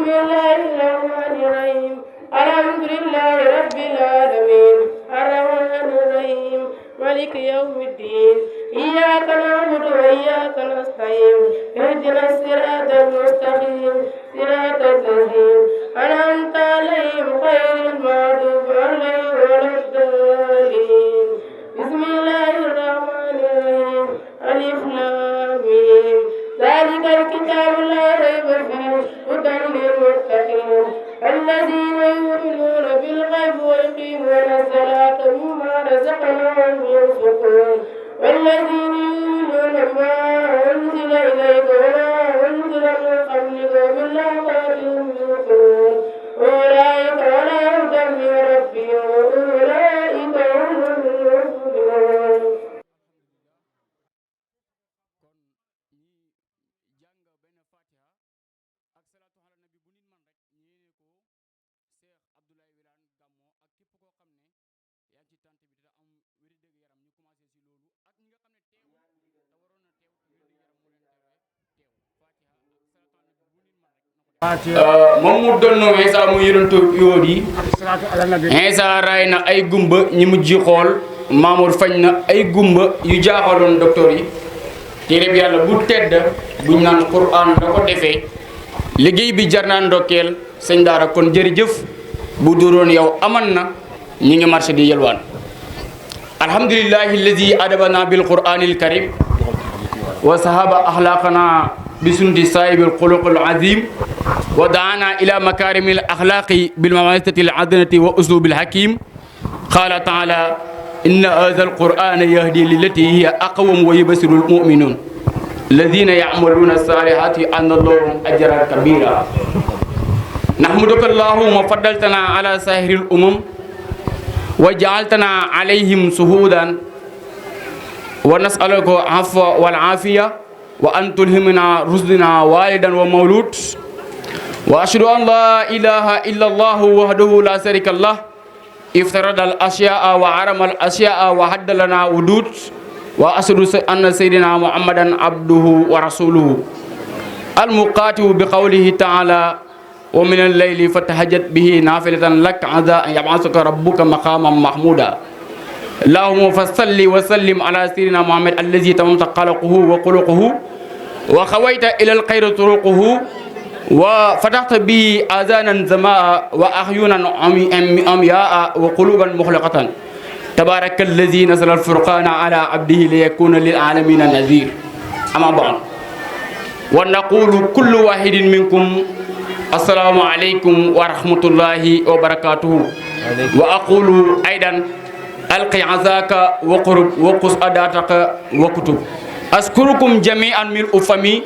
الله الرحمن الرحيم الحمد لله رب العالمين الرحمن الرحيم مالك يوم الدين إياك نعبد وإياك نستعين اهدنا الصراط المستقيم صراط الذين أنعمت عليهم غير المغضوب عليهم ولا الضالين بسم الله الرحمن الرحيم ألف لام ميم ذلك الكتاب لا ريب فيه هدى للمتقين الذين يؤمنون بالغيب ويقيمون الصلاة مما رزقناهم ينفقون والذين يؤمنون بما أنزل إليك وما أنزل من قبلك وبالآخرة هم يوقنون أولئك على هدى من ربهم وأولئك هم المفلحون. moom mu donno Iisaa mu yonentu yoodi Iisaa raay na ay gumba ñi mujj xool Mamour fañ na ay gumba yu jaaxaloon docteur yi téere bi yàlla bu tedd buñ naan Qur'an da ko defee liggéey bi jar naa ndokkeel sëñ daara kon jërëjëf bu duroon yow aman na ñi ngi marché di yelwaan alhamdulillahi alladi adabana bil qur'anil karim wa sahaba akhlaqana بسند صاحب الخلق العظيم ودعانا إلى مكارم الأخلاق بالممارسة العدنة وأسلوب الحكيم قال تعالى إن هذا القرآن يهدي للتي هي أقوم ويبشر المؤمنون الذين يعملون الصالحات أن لهم أجرا كبيرا نحمدك اللهم وفضلتنا على سائر الأمم وجعلتنا عليهم شهودا ونسألك العفو والعافية وأن تلهمنا رشدنا والدا ومولود وأشهد أن لا إله إلا الله وحده لا شريك له افترض الأشياء وعرم الأشياء وحد لنا ودود وأشهد أن سيدنا محمدا عبده ورسوله المقاتل بقوله تعالى ومن الليل فتهجد به نافلة لك عسى أن يبعثك ربك مقاما محمودا اللهم فصل وسلم على سيدنا محمد الذي تممت خلقه وخلقه وخويت إلى الخير طرقه وفتحت به آذانا زماء وأعينا عمياء وقلوبا مخلقة تبارك الذي نزل الفرقان على عبده ليكون للعالمين نذير أما بعد ونقول كل واحد منكم السلام عليكم ورحمة الله وبركاته وأقول أيضا ألقي عزاك وقرب وقص أداتك وكتب أشكركم جميعا من أفمي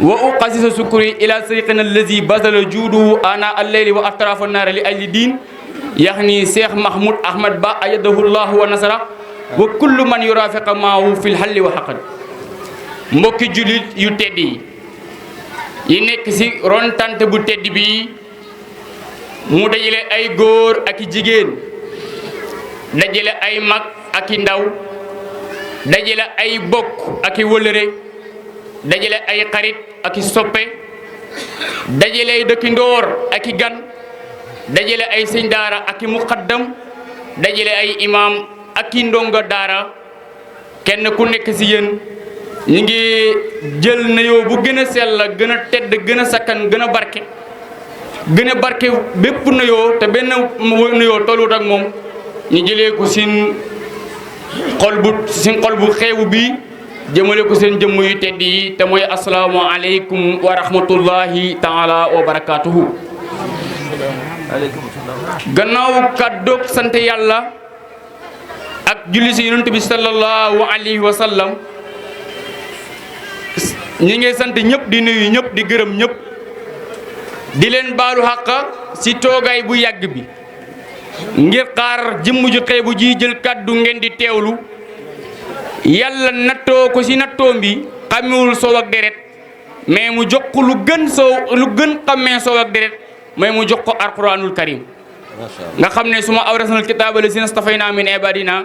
وأقصص شكري إلى سيقنا الذي بذل جوده آناء الليل وأطراف النار لأجل الدين يعني شيخ محمود أحمد با أيده الله ونصره وكل من يرافق معه في الحل وحقد mbokki julit yu tedd yi nekk ci ron tante bu tedd bi mu dajale ay góor ak jigéen dajale ay mag ak ndaw dajale ay bokk ak wëlëre dajale ay xarit ak soppe dajale ay dëkkandoor ak gan dajale ay sëñ daara ak muqaddam dajale ay imam ak ndongo daara kenn ku nekk ci yéen ñi ngi jël nuyoo bu gën a sell gën a tedd gën a sakkan gën a barke bépp nuyoo te benn nuyoo tollut ak moom ñu jëlee ko seen xol bu xeewu bi jëmale ko seen jëmm yu tedd yi te mooy assalaamu aleykum wa rahmatullahi taala wa barakatuhu gannaaw kàddoog sant yàlla ak julli si yonent bi sallallahu alayhi wa sallam ñi ngi sant ñëpp di nuyu ñëpp di gërëm ñëpp di leen baalu xàq ci toogaay bu yàgg bi ngir xaar jëmm ju xeebu ji jël kàddu ngeen di teewlu yàlla nattoo ko ci nattoom bi xamewul soow ak deret mais mu jox ko lu gën xamee soow ak deret mais mu jox ko alquranul karim nga xam ne suma awrasnal kitaaba la si nastafayna min ibadina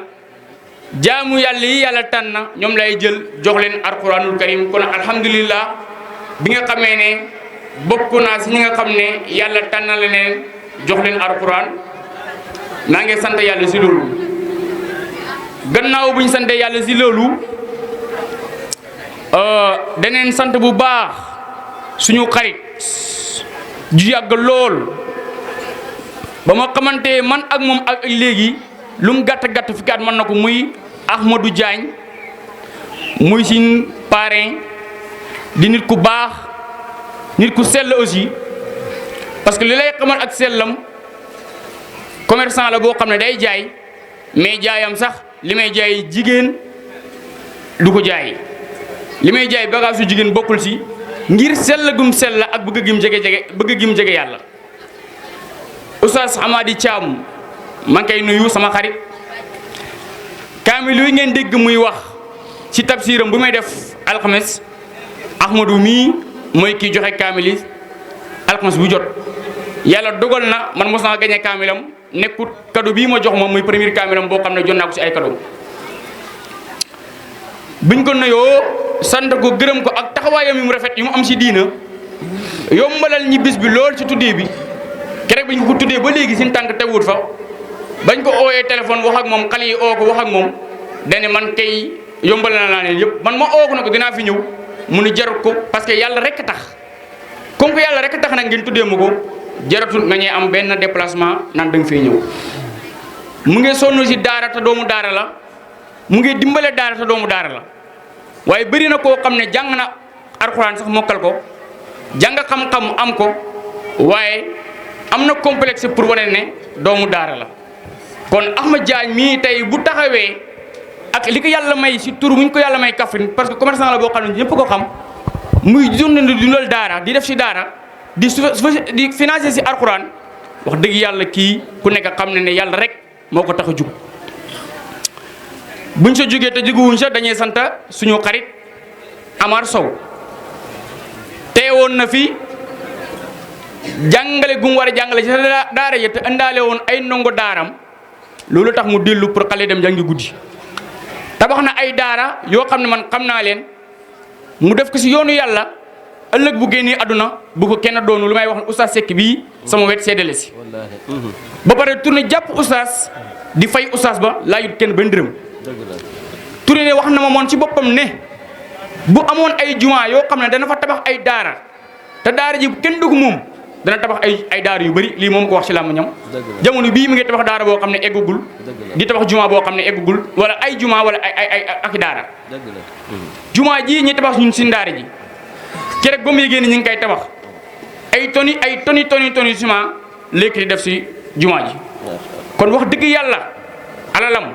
jaamu yàlla yi yàlla tànn ñoom lay jël jox leen alquranul karim kon alhamdulillah bi nga xamee ne bokk naa si ñi nga xam ne yàlla tànnal leen jox leen alquran maa ngi sant yàlla si loolu. gannaaw bu ñu sante yàlla si loolu daneen sant bu baax suñu xarit ju yàgg lool ba ma xamante man ak moom ak léegi lu mu gàtt gàtt fi kaat mën na ko muy Ahmadou Diagne muy suñ parrain di nit ku baax nit ku sell aussi parce que li lay xamal ak sellam commerçant la boo xam ne day jaay mais jaayam sax li may jaay jigéen du ko jaay li may jaay bagage su jigéen bokkul si ngir sell gum sell ak bëgg gim jege yàlla. Oustaz Hamady Thiam maa ngi koy nuyu sama xarit kaamil yi ngeen dégg muy wax ci tafsiram bu may def alxames Ahmadou mii mooy kii joxe kaamil yi alxames bu jot yàlla dogal na man mos naa gañe kaamilam nekkut cadeau bii ma jox moom muy premier kaamilam boo xam ne jot naa ko ci ay cadeau biñ ko nuyoo sant ko gërëm ko ak taxawaayam yu mu rafet yu mu am ci diina yombalal ñi bis bi lool ci tuddee bi keroog bi ñu ko tuddee ba léegi suñu tànk tewut fa bañ ko ooyee téléphone wax ak moom xale yi oo ko wax ak moom dane man kay yombal naa leen yëpp man ma oo ko na ko dinaa fi ñëw mu ni jarut ko parce que yàlla rek tax comme que yàlla rek tax nag ngeen tuddee ma ko jaratul nga ñee am benn déplacement naan da nga fee ñëw. mu ngi sonn si daara te doomu daara la mu ngi dimbale daara te doomu daara la waaye bëri na koo xam ne jàng na alxuraan sax mokkal ko jàng xam-xam am ko waaye am na complexe pour wane ne doomu daara la. kon Ahmad Diagne mii tey bu taxawee ak li ko yàlla may si tur bu ñu ko yàlla may Kaffrine parce que commerçant la boo xam ne ñëpp ko xam muy dundal daara di def si daara di financer si alxuraan wax dëgg yàlla kii ku nekk xam ne ne yàlla rek moo ko tax a jug. buñ sa jógee te jógewuñ sa dañuy sant suñu xarit Amar Sow teewoon na fi jàngale gu mu war a jàngale ci daara yi te indaale woon ay ndongo daaram loolu tax mu dellu pour xale dem jàngi guddi tabax na ay daara yoo xam ne man xam naa leen mu def ko si yoonu yàlla ëllëg bu génnee àdduna bu ko kenn doonu lu may wax oustaz Seck bii sama wet seddale si ba pare tourné jàpp oustaz di fay oustaz ba laajut kenn benn dërëm tourné ne wax na ma moon ci boppam ne bu amoon ay jumaa yoo xam ne dana fa tabax ay daara te daara ji kenn dugg moom dana tabax ay daara yu bëri lii moom ko wax ci làmb ñam jamono bii mi ngi tabax daara boo xam ne eggagul di tabax jumaa boo xam ne eggagul wala ay jumaa wala ay ak daara jumaa ji ñi tabax ñun si daara ji keroog ba mu yégée ni ñu ngi koy tabax ay toni ciment léegi di def si jumaa ji kon wax dëgg yàlla alalam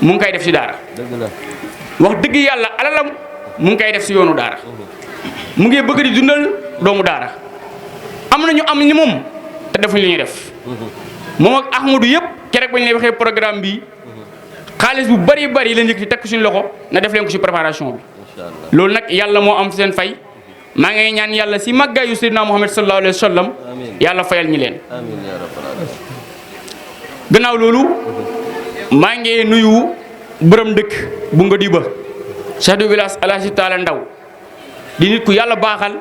mu ngi koy def si daara wax dëgg yàlla alalam mu ngi koy def si yoonu daara mu ngi bëgg di dundal doomu daara am na ñu am ni moom te defuñ li ñuy def moom ak Ahmadou yëpp keroog bañ lay waxee programme bi xaalis bu bari bari la njëkk ci teg suñu loxo na def leen ko si préparation bi loolu nag yàlla moo am seen fay maa ngi ñaan yàlla si màggaayu Seydina Muhammad sallallahu alayhi wa sallam yàlla fayal ñi leen gannaaw loolu maa ngi nuyu borom dëkk bu Ngodiba chef de village Alaaji Taala Ndaw di nit ku yàlla baaxal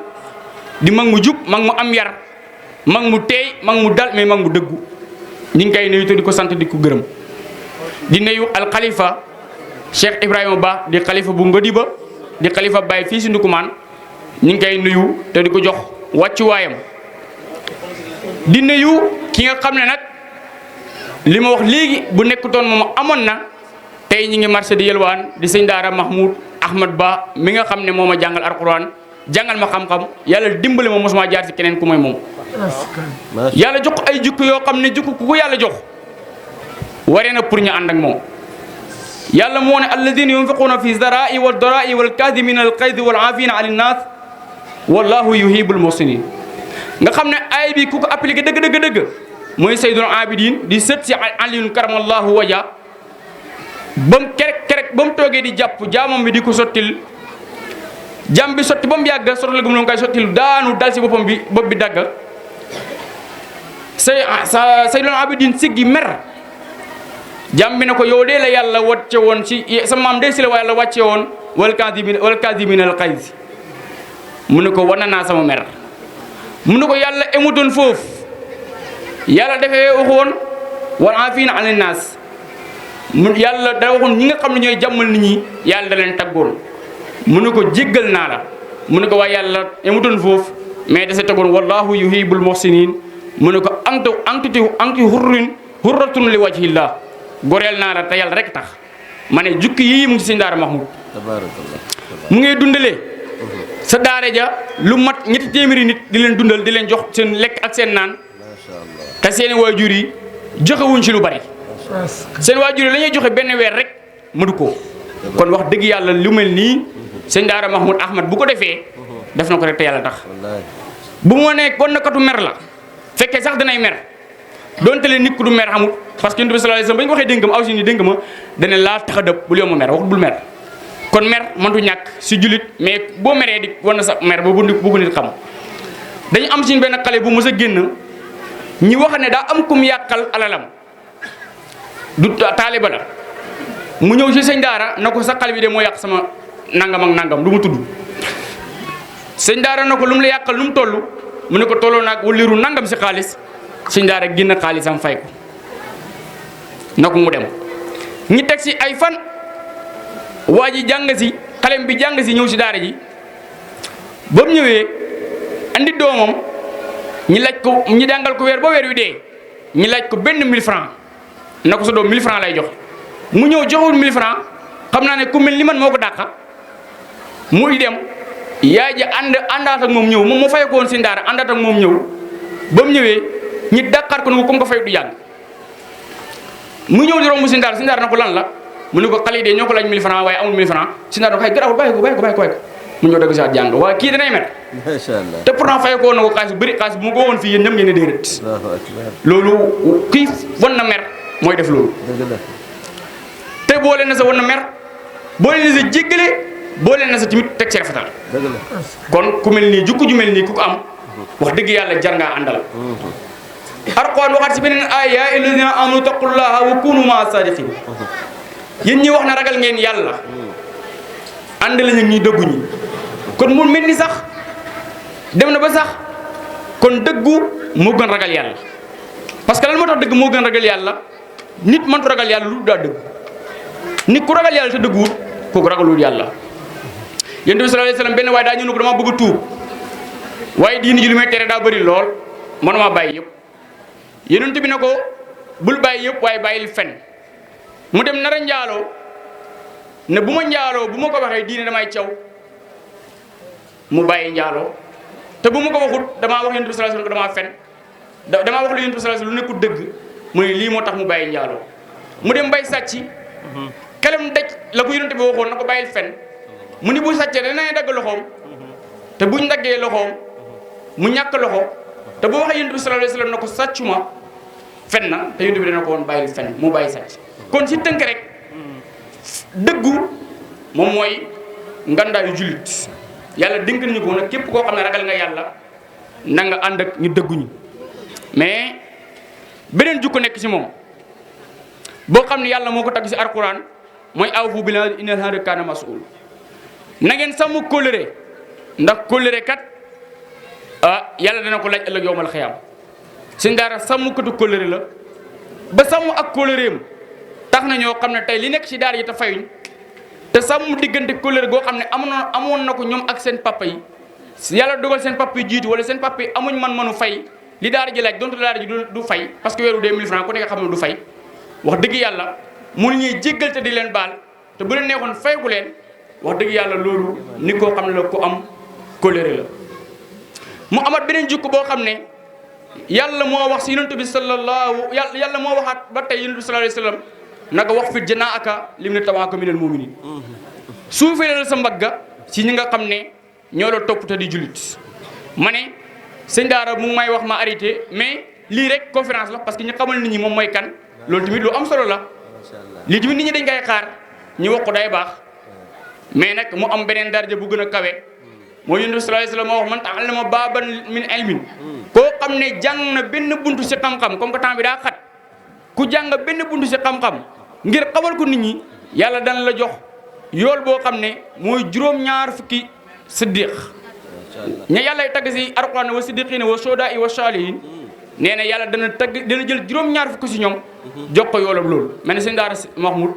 di mag mu jub mag mu am yar mag mu teey mag mu dal mais mag mu dëggu ñu ngi koy nuyu te di ko sant di ko gërëm di nuyu al xalifa Cheikh Ibrahima Ba di xalifa bu Ngodiba di xalifa Baye fii si Ndukumaan ñu ngi koy nuyu te di ko jox wàccuwaayam di nuyu ki nga xam ne nag li ma wax léegi bu nekkutoon moom amoon na tey ñi ngi marché di yelwaan di sëñ daara Mahmoud Ahmad Ba mi nga xam ne moo ma jàngal alquran jàngal ma xam-xam yàlla dimbali ma mosuma jaar ci keneen ku may moom yàlla jox ay jukk yoo xam ne jukk ku ko yàlla jox waree na pour ñu ànd ak moom yàlla moo ne alladina yunfiquna fi zarai wa darai wal kadimina al qaydi wal afina an nas wallahu yuhibul muhsinin nga xam ne ay bi ku ko appliqué dëgg mooy Seydul Abidin di sët si Aliyun karamallahu waja ba mu kerek ba mu toogee di jàpp jaamam bi di ko sottil jàmm bi sotti ba mu yàgg sotti la gum koy sottil daanu dal si boppam bi bopp bi dagg Seydul Abidin siggi mer jàmm bi ne ko yow dee la yàlla wàcce woon ci sa maam dee si la yàlla wàcce woon wal kaazimiina al xayz mu ne ko wan naa sama mer mu ne ko yàlla emutoon foofu yàlla dafee waxoon wal aafiina anin naas mu yàlla da waxoon ñi nga xam ne ñooy jàmmal nit ñi yàlla da leen taggoon mu ne ko jéggal naa la mu ne ko waaye yàlla emutoon foofu mais dase taggoon wallahu yuhibbul muhsinin mu ne ko anti hurratun li wajhillah goreel naa la te yàlla rek tax ma ne jukki yii mu ngi si sëñ Daara Mahmoud mu ngay dundalee sa daara ja lu mat ñetti téeméeri nit di leen dundal di leen jox seen lekk ak seen naan te seen waajur yi joxewuñ ci lu bari seen waajur yi la ñuy joxe benn weer rek mënu ko kon wax dëgg yàlla lu mel nii sëñ Daara Mahmoud Ahmad bu ko defee def na ko rek te yàlla tax bu mu nee kon nakatu mer la fekkee sax danay mer donte leen nit ku du mer xamul parce que Yonent bi sallallahu alayhi wasallam ba ñu waxee dénk ma aw si ni dénk ma dana laa tax a dëpp bul yomb mer waxut bul mer kon mer mëntu ñàkk si jullit mais boo meree di war na sa mer ba bu ko nit xam dañu am suñ benn xale bu mës a génn ñi wax ne daa am kum yàqal alalam du taaliba la mu ñëw si sëñ Daara na ko sa xale bi de moo yàq sama nangam ak nangam du mu tudd sëñ Daara na ko lu mu la yàqal lu mu toll mu ne ko tolloo naag wala liiru nangam si xaalis sëñ Daara génn xaalisam fay ko na ko mu dem ñi teg si ay fan waa ji jàng si xalem bi jàng si ñëw si daara ji ba mu ñëwee andi doomam ñi laaj ko ñi jàngal ko weer ba weer wi dee ñi laaj ko benn 1000 francs na ko sa doom 1000 francs lay jox mu ñëw joxul 1000 francs xam naa ne ku mel ni man moo ko dàqa muy dem yaay ji àndaat ak moom ñëw moom moo fay ko woon si daara àndaat ak moom ñëw ba mu ñëwee ñi dàqaat ko ne ko comme nga fay du yàgg mu ñëw di romb si daara na ko lan la mu ne ko xale yi de ñoo ko laaj 1000 francs waaye amul 1000 francs si daara xay garaawul bàyyi ko mu ñëw dëgg si waat jàng waaye kii danay mer macha allah te pourtant fay ko woon na ko xaalis bu bëri xaalis bu ma ko woon fii yéen ñëpp ngeen ne déedéet loolu kii wan na mer mooy def loolu te boole na sa wan na mer boole na sa jéggale boole na sa tamit teg ci rafetal kon ku mel nii jukku ju mel nii ku ko am wax dëgg yàlla jar ngaa àndal Alxuraan waxaat si beneen aaya yaa ayyuhallazina amanu taqullaha wa kunu ma'a sadiqin yéen ñi wax na ragal ngeen yàlla ànd lañu ñuy dëggu ñi kon mu mel ni sax dem na ba sax kon dëggu moo gën ragal yàlla parce que lan moo tax dëgg moo gën ragal yàlla nit mëntu ragal yàlla lu daa dëgg nit ku ragal yàlla te dëgguwul kooku ragalul yàlla Yonent bi sallallahu alayhi wasallam benn waaye daa ñëw ne ko dama bëgg a tuub waaye diini ji lu may tere daa bëri lool mënuma bàyyi yëpp Yonent bi ne ko bul bàyyi yëpp waaye bàyyil fen mu dem nar a njaaloo ne bu ma njaaloo bu ma ko waxee diine damay caw mu bàyyi njaaloo te bu ma ko waxut damaa wax Yonent bi sallallahu alayhi wasallam ko damaa fen damaa wax lu Yonent bi sallallahu alayhi wasallam lu nekkul dëgg mu ne lii moo tax mu bàyyi njaaloo mu dem bay sàcc xelam daj la ko Yonent bi waxoon na ko bàyyil fen mu ni bu sàccee danañ dagg loxoom te buñ daggee loxoom mu ñàkk loxo te bu waxee Yonent bi sallallahu alayhi wasallam na ko sàccuma fen na te Yonent bi dana ko woon bàyyil fen mu bàyyi sàcc kon si tënk rek dëggu moom mooy ngandaayu jullit yàlla dénk nañu ko nag képp koo xam ne ragal nga yàlla na nga ànd ak ñu dëgguñu mais beneen jukko nekk ci moom boo xam ne yàlla moo ko tagg ci alquran mooy awfu bil ahdi innal ahda kaana mas'uul na ngeen sàmm kóllëre ndax kóllëre kat yàlla dana ko laaj ëllëg yowmal xiyaam seen daara sàmmkatu kóllëre la ba sàmm ak kóllëreem tax na ñoo xam ne tey li nekk ci daara yi te fayuñ te sàmm diggante kóllëre goo xam ne amoon na ko ñoom ak seen papa yi yàlla dogal seen papa yi jiitu wala seen papa yi amuñ man-manu fay li daara ji laaj donte daara ji du fay parce que weeru 2000 francs ku nekk xam ne du fay wax dëgg yàlla mënu ñuy jéggal te di leen baal te bu leen neexoon fayku leen wax dëgg yàlla loolu ni koo xam ne la ku am kóllëre la mu amat beneen jukko boo xam ne yàlla moo wax si Yonent bi yàlla moo waxaat ba tey Yonent bi sallallahu alayhi wasallam naka wax fi janaaka liman tabi'aka minal mu'minin suufeelal sa mbagga si ñi nga xam ne ñoo la topp te di jullit ma ne sëñ daara mu ngi may wax ma arrêté mais lii rek conférence la parce que ñu xamal nit ñi moom mooy kan loolu tamit lu am solo la lii tamit nit ñi dañ koy xaar ñu wax ko day baax mais nag mu am beneen daraja bu gën a kawe mooy Yonent bi sallallahu alayhi wasallam moo wax man ta'allama baaban min ilmin koo xam ne jàng na benn buntu si xam-xam comme que temps bi daa xat ku jàng benn buntu si xam-xam ngir xamal ko nit ñi yàlla dana la jox yool boo xam ne mooy juróom-ñaar fukki siddiq ña yàlla tagg si alquran wa siddiqina wa shuhada'i wa salihin nee na yàlla dana jël juróom-ñaar fukk si ñoom jox ko yoolab loolu mel ne sëñ Daara Mahmoud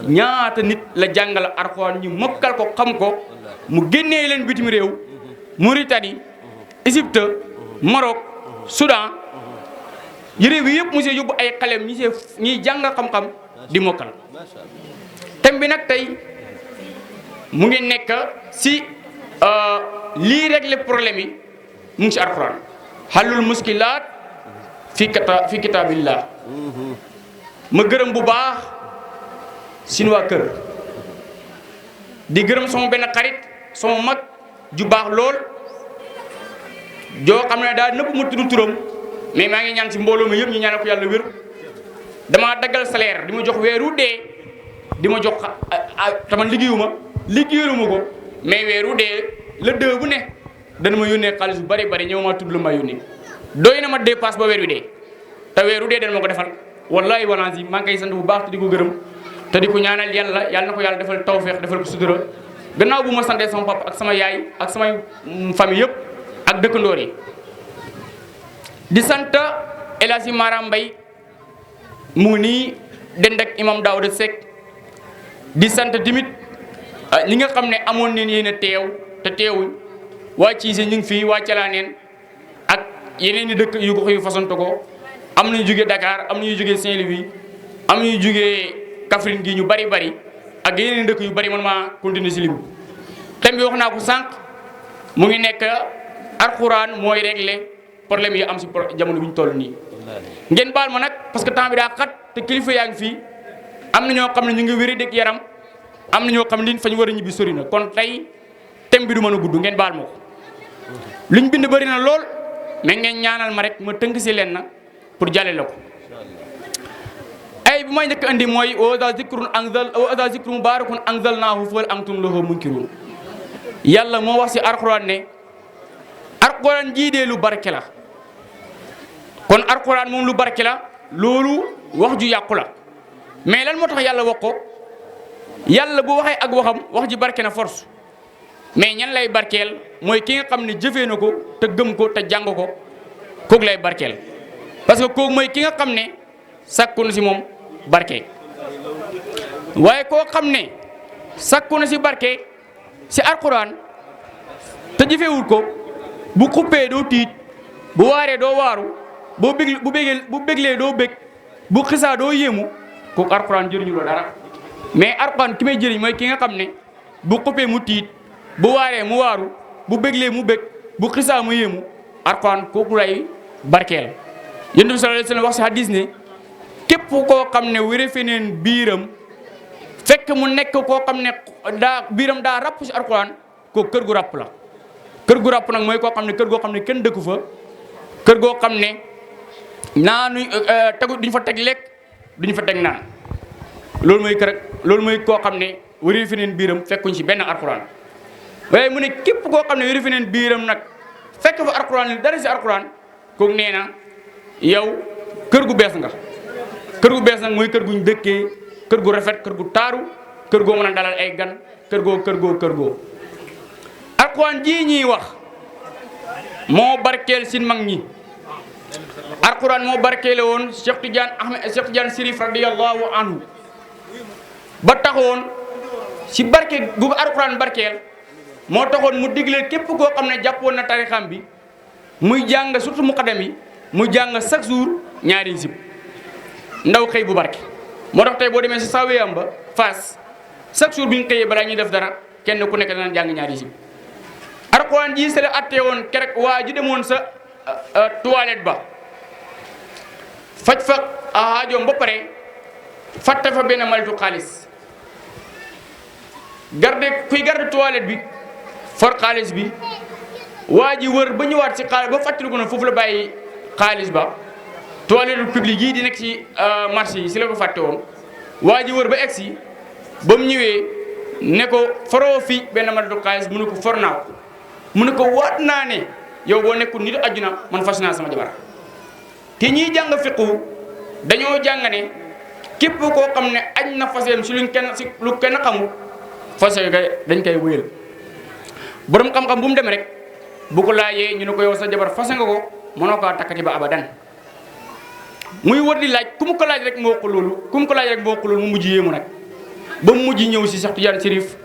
ñaata nit la jàngal alquran ñu mokkal ko xam ko mu génnee leen bitim réew Mauritanie Égypte Maroc Soudan réew yi yëpp mu see yóbbu ay xalem ñiy jàng xam-xam di mokkal thème bi nag tey mu ngi nekk si lii régler problème yi mu ngi si alquran xalul muskilaat fi kitaabillah ma gërëm bu baax sin waa kër di gërëm sama benn xarit sama mag ju baax lool joo xam ne daal nëpp ma tudd turam mais maa ngi ñaan si mbooloo mi yëpp ñu ñaanal ko yàlla wér damaa daggal salaire di ma jox weeru dee di ma jox tama liggéeyuma ko mais weeru dee la dee bu ne dana ma yónnee xaalis bu bari bari ñëw ma tudd la ma yónnee doy na ma dépasse ba weer wi dee te weeru dee dana ma ko defal wallahi walansi maa ngi koy sant bu baax te di ko gërëm te di ko ñaanal yàlla na ko yàlla defal tawfeex defal ko sutura gannaaw bu ma santee sama papa ak sama yaay ak samay famille yëpp ak dëkkandoor yi di sant El Hadji Mara Mbaye mu ngi nii dend ak imam Daouda Seck di sant tamit ñi nga xam ne amoon nañ yéen a teew te teewuñ waa Ciise ñu ngi fii waa Calaaneen ak yeneen i dëkk yu ko yu façon ko am nañu jógee Dakar am nañu jógee Saint-Louis am nañu jógee Kaffrine gi ñu bari ak yeneen i dëkk yu bari man maa continuer si lim thème bi wax naa ko sànq mu ngi nekk alxuraan mooy régler problème yi am si jamono bi ñu toll nii. ngeen baal ma nag parce que temps bi daa xat te kilifa yaa ngi fii am na ñoo xam ne ñu ngi wéri dëkk yaram am na ñoo xam ne fa ñu war a ñibbi sori na kon tey thème bi du mën a gudd ngeen baal ma ko luñ bind bëri na lool mais ngeen ñaanal ma rek ma tënk si leen na pour jàllale ko. ay bi may njëkk andi mooy wa za zikrun mubarakun anzalnahu fa hal antum lahu munkirun yàlla moo wax si alxuraan ne alxuraan jii dee lu barke la kon alxuraan moom lu barke la loolu wax ju yàqu la mais lan moo tax yàlla wax ko yàlla bu waxee ak waxam wax ji barke na force mais ñan lay barkeel mooy ki nga xam ne jëfee na ko te gëm ko te jàng ko kooku lay barkeel parce que kooku mooy ki nga xam ne sakku na si moom barke waaye koo xam ne sakku na si barke si alxuraan te jëfewul ko bu xuppee doo tiit bu waaree doo waaru bu béglee doo bég bu xisaa doo yéemu kooku alxuraan jëriñu la dara mais alxuraan ki may jëriñ mooy ki nga xam ne bu xuppee mu tiit bu waaree mu waaru bu béglee mu bég bu xisaa mu yéemu alxuraan kooku lay barkeel yonent bi sallallahu alayhi wasallam wax si hadis ne képp koo xam ne wéré feneen biiram fekk mu nekk koo xam ne biiram daa rapp si alxuraan kooku kër gu rapp la kër gu rapp nag mooy koo xam ne kër goo xam ne kenn dëkku fa kër goo xam ne naanu tegu duñu fa teg lekk duñu fa teg naan loolu mooy koo xam ne wéri feneen biiram fekkuñ si benn alxuraan waaye mu ne képp koo xam ne wéri feneen biiram nag fekk fa alxuraan li dara si alxuraan kooku nee na yow kër gu bees nga kër gu bees nag mooy kër guñ dëkkee kër gu rafet kër gu taaru kër goo mën a dalal ay gan kër goo alxuraan jii ñuy wax moo barkeel sin mag ñi alxuraan moo barkeele woon Cheikh Tidiane Chérif radiyallahu anhu ba taxoon si barke gu alxuraan barkeel moo taxoon mu digle képp koo xam ne jàppoon na tarixam bi muy jàng surtout muqaddam yi muy jàng chaque jour ñaari hizib ndaw xëy bu barke moo tax tey boo demee si saweyam ba Fass chaque jour bi ñu xëyee balaa ñuy def dara kenn ku nekk dana jàng ñaari hizib alxuraan ji se la attee woon kerek waa ji demoon sa toilette ba faj fa aajoom ba pare fàtte fa benn malitu xaalis kuy garde toilette bi for xaalis bi waa ji wër ba ñëwaat si xaalis ba fàttaliku na foofu la bàyyi xaalis ba toilette publique yi di nekk ci marché yi si la ko fàtte woon waa ji wër ba egsi ba mu ñëwee ne ko foroo fi benn malitu xaalis mu ne ko for naa ko mu ne ko waat naa ne yow boo nekkul nit àjjuna man fas naa sama jabar te ñiy jàng fiqhu dañoo jàng ne képp koo xam ne añ na faseem si lu kenn xamul fase dañ koy wéyal borom xam-xam bu mu dem rek bu ko laajee ñu ne ko yow sa jabar fase nga ko mënoo kaa takkati ba abadan muy wër di laaj ku mu ko laaj rek moo ko loolu ku mu ko laaj rek moo ko loolu mu mujj yéemu nag ba mu mujj ñëw si Cheikh Tidiane Chérif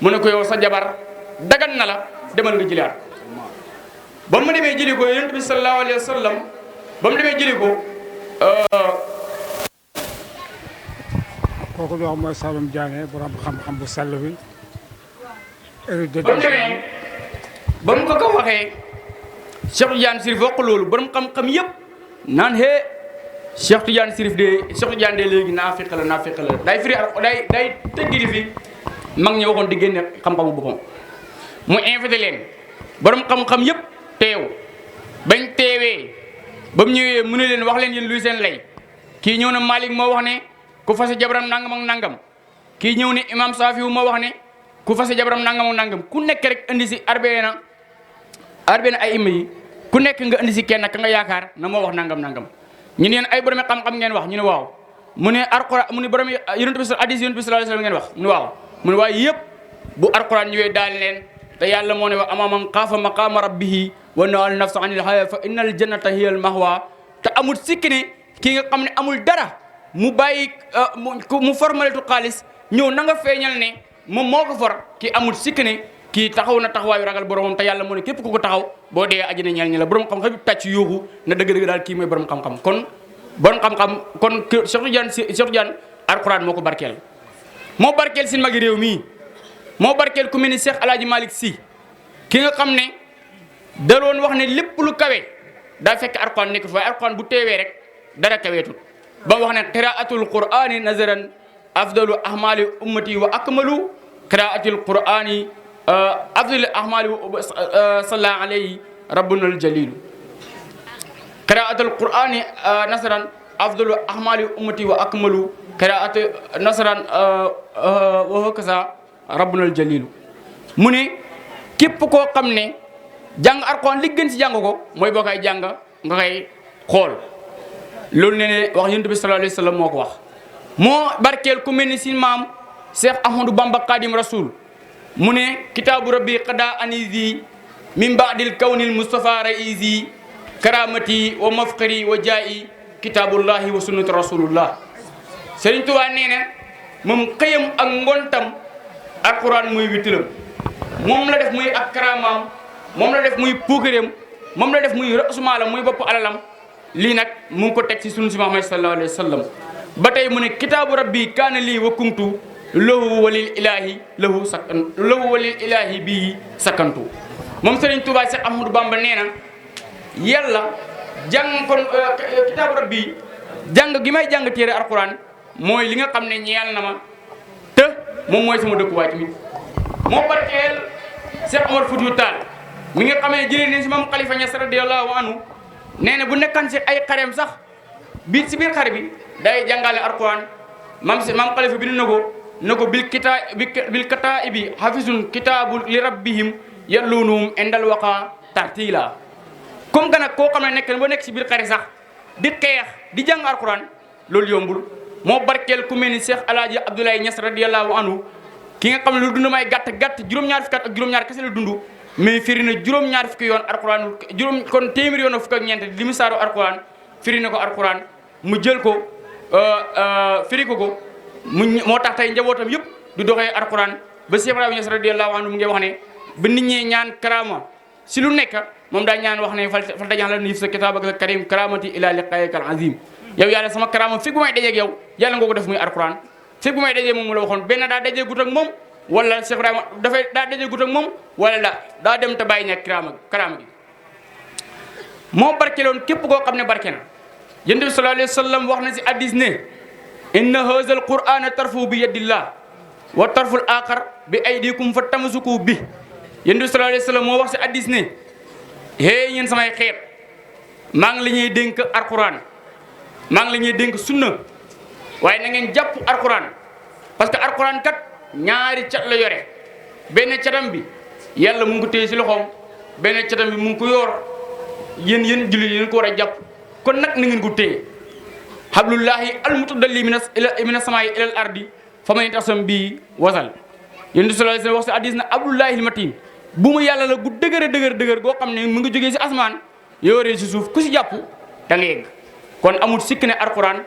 mu ne ko yow sa jabar dagan na la demal nga jëlaat ba mu demee jëli ko yonent bi sallallahu alayhi wa sallam ba mu demee jëli ko kooku di wax mooy Saloum Diané borom xam-xam bu sell bi. ba mu demee ba mu ko waxee Cheikh Tidiane Chérif wax ko loolu borom xam-xam yëpp naan hee Cheikh Tidiane Chérif de léegi naafiq la day firi day teggi di fi mag ñi waxoon di génne xam-xamu boppam mu invité leen borom xam-xam yëpp teew bañ teewee ba mu ñëwee mu ne leen wax leen yéen luy seen lay kii ñëw na Malik moo wax ne ku fase jabaram nangam ak nangam kii ñëw ne imam Safi moo wax ne ku fase jabaram nangam ak nangam ku nekk rek indi si arbeena ay imma yi ku nekk nga indi si kenn ka nga yaakaar na moo wax nangam ñu neen ay borom xam-xam ngeen wax ñu ne waaw mu ne alquran mu ne borom yonent bi hadis yonent bi sallallahu alayhi wasallam ngeen wax mu ne waaw mu ne waaye yëpp bu alquran ñëwee daal leen te yàlla moo ne wa amma man xaafa maqaama rabbihi wa nahaa an-nafsa anil hawa fa innal jannata hiya al mahwa te amul sikki ne kii nga xam ne amul dara mu bàyyi mu formaletu xaalis ñëw na nga feeñal ne moom moo ko for kii amul sikki ne kii taxaw na taxawaayu ragal boromam te yàlla moo ne képp ku ko taxaw boo dee àjjana ñeel ñi la borom xam-xam yëpp tàcc yooxu na dëgg-dëgg daal kii mooy borom xam-xam kon borom xam-xam kon Cheikh Tidiane alquran moo ko barkeel moo barkeel sin magi réew mii moo barkeel ku mel ni Cheikh Alaaji Malick Sy ki nga xam ne da doon wax ne lépp lu kawe daa fekk alquran nekk fa alquran bu teewee rek dara kaweetul ba wax ne qiraatul qur'ani nazaran afdalu ahmali ummati wa akmalu qiraatul qur'ani afdalu ahmali salla alayhi rabbuna aljalilu qiraatul qur'ani nazaran afdalu ahmali ummati wa akmalu qiraatu nazaran wa hakaza rabbuna aljalilu mu ne képp koo xam ne jàng alquran li gën si jàng ko mooy boo koy jàng nga koy xool loolu ne wax yonent bi sallallahu alayhi wa sallam moo ko wax moo barkeel ku mel ni si maam Cheikh Ahmadou Bamba Khadim Rasoul mu ne kitaabu rabbi qada anizi min baadil kawnil Mustafa raisi karamati wa mafqari wa jaa'i kitaabullahi wa sunnatu rasulullah Serigne Touba nee na moom xëyam ak ngontam alquran muy witilam moom la def muy ak karamaam moom la def muy puukareem moom la def muy rasumaalam muy bopp alalam lii nag mu ngi ko teg ci sunu si Muhammad sallallahu alayhi wa sallam ba tey mu ne kitaabu rabbi kaana lii wa kuntu lahu walil ilaahi bii sakkantu moom Serigne Touba Cheikh Ahmadou Bamba nee na yàlla jàng kon kitaabu rabbi jàng gi may jàng téere alquran mooy li nga xam ne ñeel na ma te moom mooy sama dëkkuwaay tamit moo barkeel Cheikh Omar Foutiyou Tall mi nga xamee jëlee nañ si moom Khalifa Niass radiyallahu anhu nee na bu nekkan si ay xareem sax bi si biir xare bi day jàngale alquran maam Khalifa bi na ko bil kataa'ibi hafizun kitaabu li rabbihim yallunuhum indal waqa tartila comme que nag koo xam ne nekk ba nekk si biir xare sax di xeex di jàng alquran loolu yombul moo barkeel ku mel ni Cheikh Alaaji Abdoulaye Niass radiyallahu anhu ki nga xam ne lu dund may gàtt juróom-ñaar fukki at ak juróom-ñaar kese la dund mais firi na juróom-ñaar fukki yoon alquran kon téeméeri yoon ak fukk ak ñeent li mu saaru alquran firi na ko alquran mu jël ko firi ko moo tax tey njabootam yëpp du doxee alquran ba Cheikh Ibrahima Niass radiyallahu anhu mu ngi wax ne ba nit ñee ñaan karama si lu nekk moom daa ñaan wax ne fal dajax la nif sa kitaabaka karim karamati ila liqaayika al azim yow yàlla sama karama fi bu may dajeeg yow yàlla nga ko def muy alquran fi bu may dajee moom mu la waxoon benn daa dajee gut ak moom wala Cheikh Ibrahima dafay daa dajee gut ak moom wala daa dem te bàyyi ñàkk karama gi moo barkeloon képp koo xam ne barke na yonent bi sallallahu alayhi wa sallam wax na si hadis ne inna haza al qur'ana tarfu bi yadillah wa tarful aaxar bi aydikum fa tamasuku bi yonent bi sallallahu alayhi wa sallam moo wax si hadis ne hey ñeen samay xeet maa ngi la ñuy dénk alquran maa ngi la ñuy dénk sunna waaye na ngeen jàpp alquran parce que alquran kat ñaari cat la yore benn catam bi yàlla mu ngi ko téye si loxoom benn catam bi mu ngi ko yor yéen jullit yéen ko war a jàpp kon nag na ngeen ko téye hablullahi almutadalli mina samaa'i ilal ardi fa man itasam bi wasal yonent bi sallallahu alayhi wa sallam wax si hadis na hablullahi almatin bu mu yàlla la gu dëgër goo xam ne mu ngi jógee si asmaan yooree si suuf ku si jàpp da nga yegg kon amul sikk ne alquran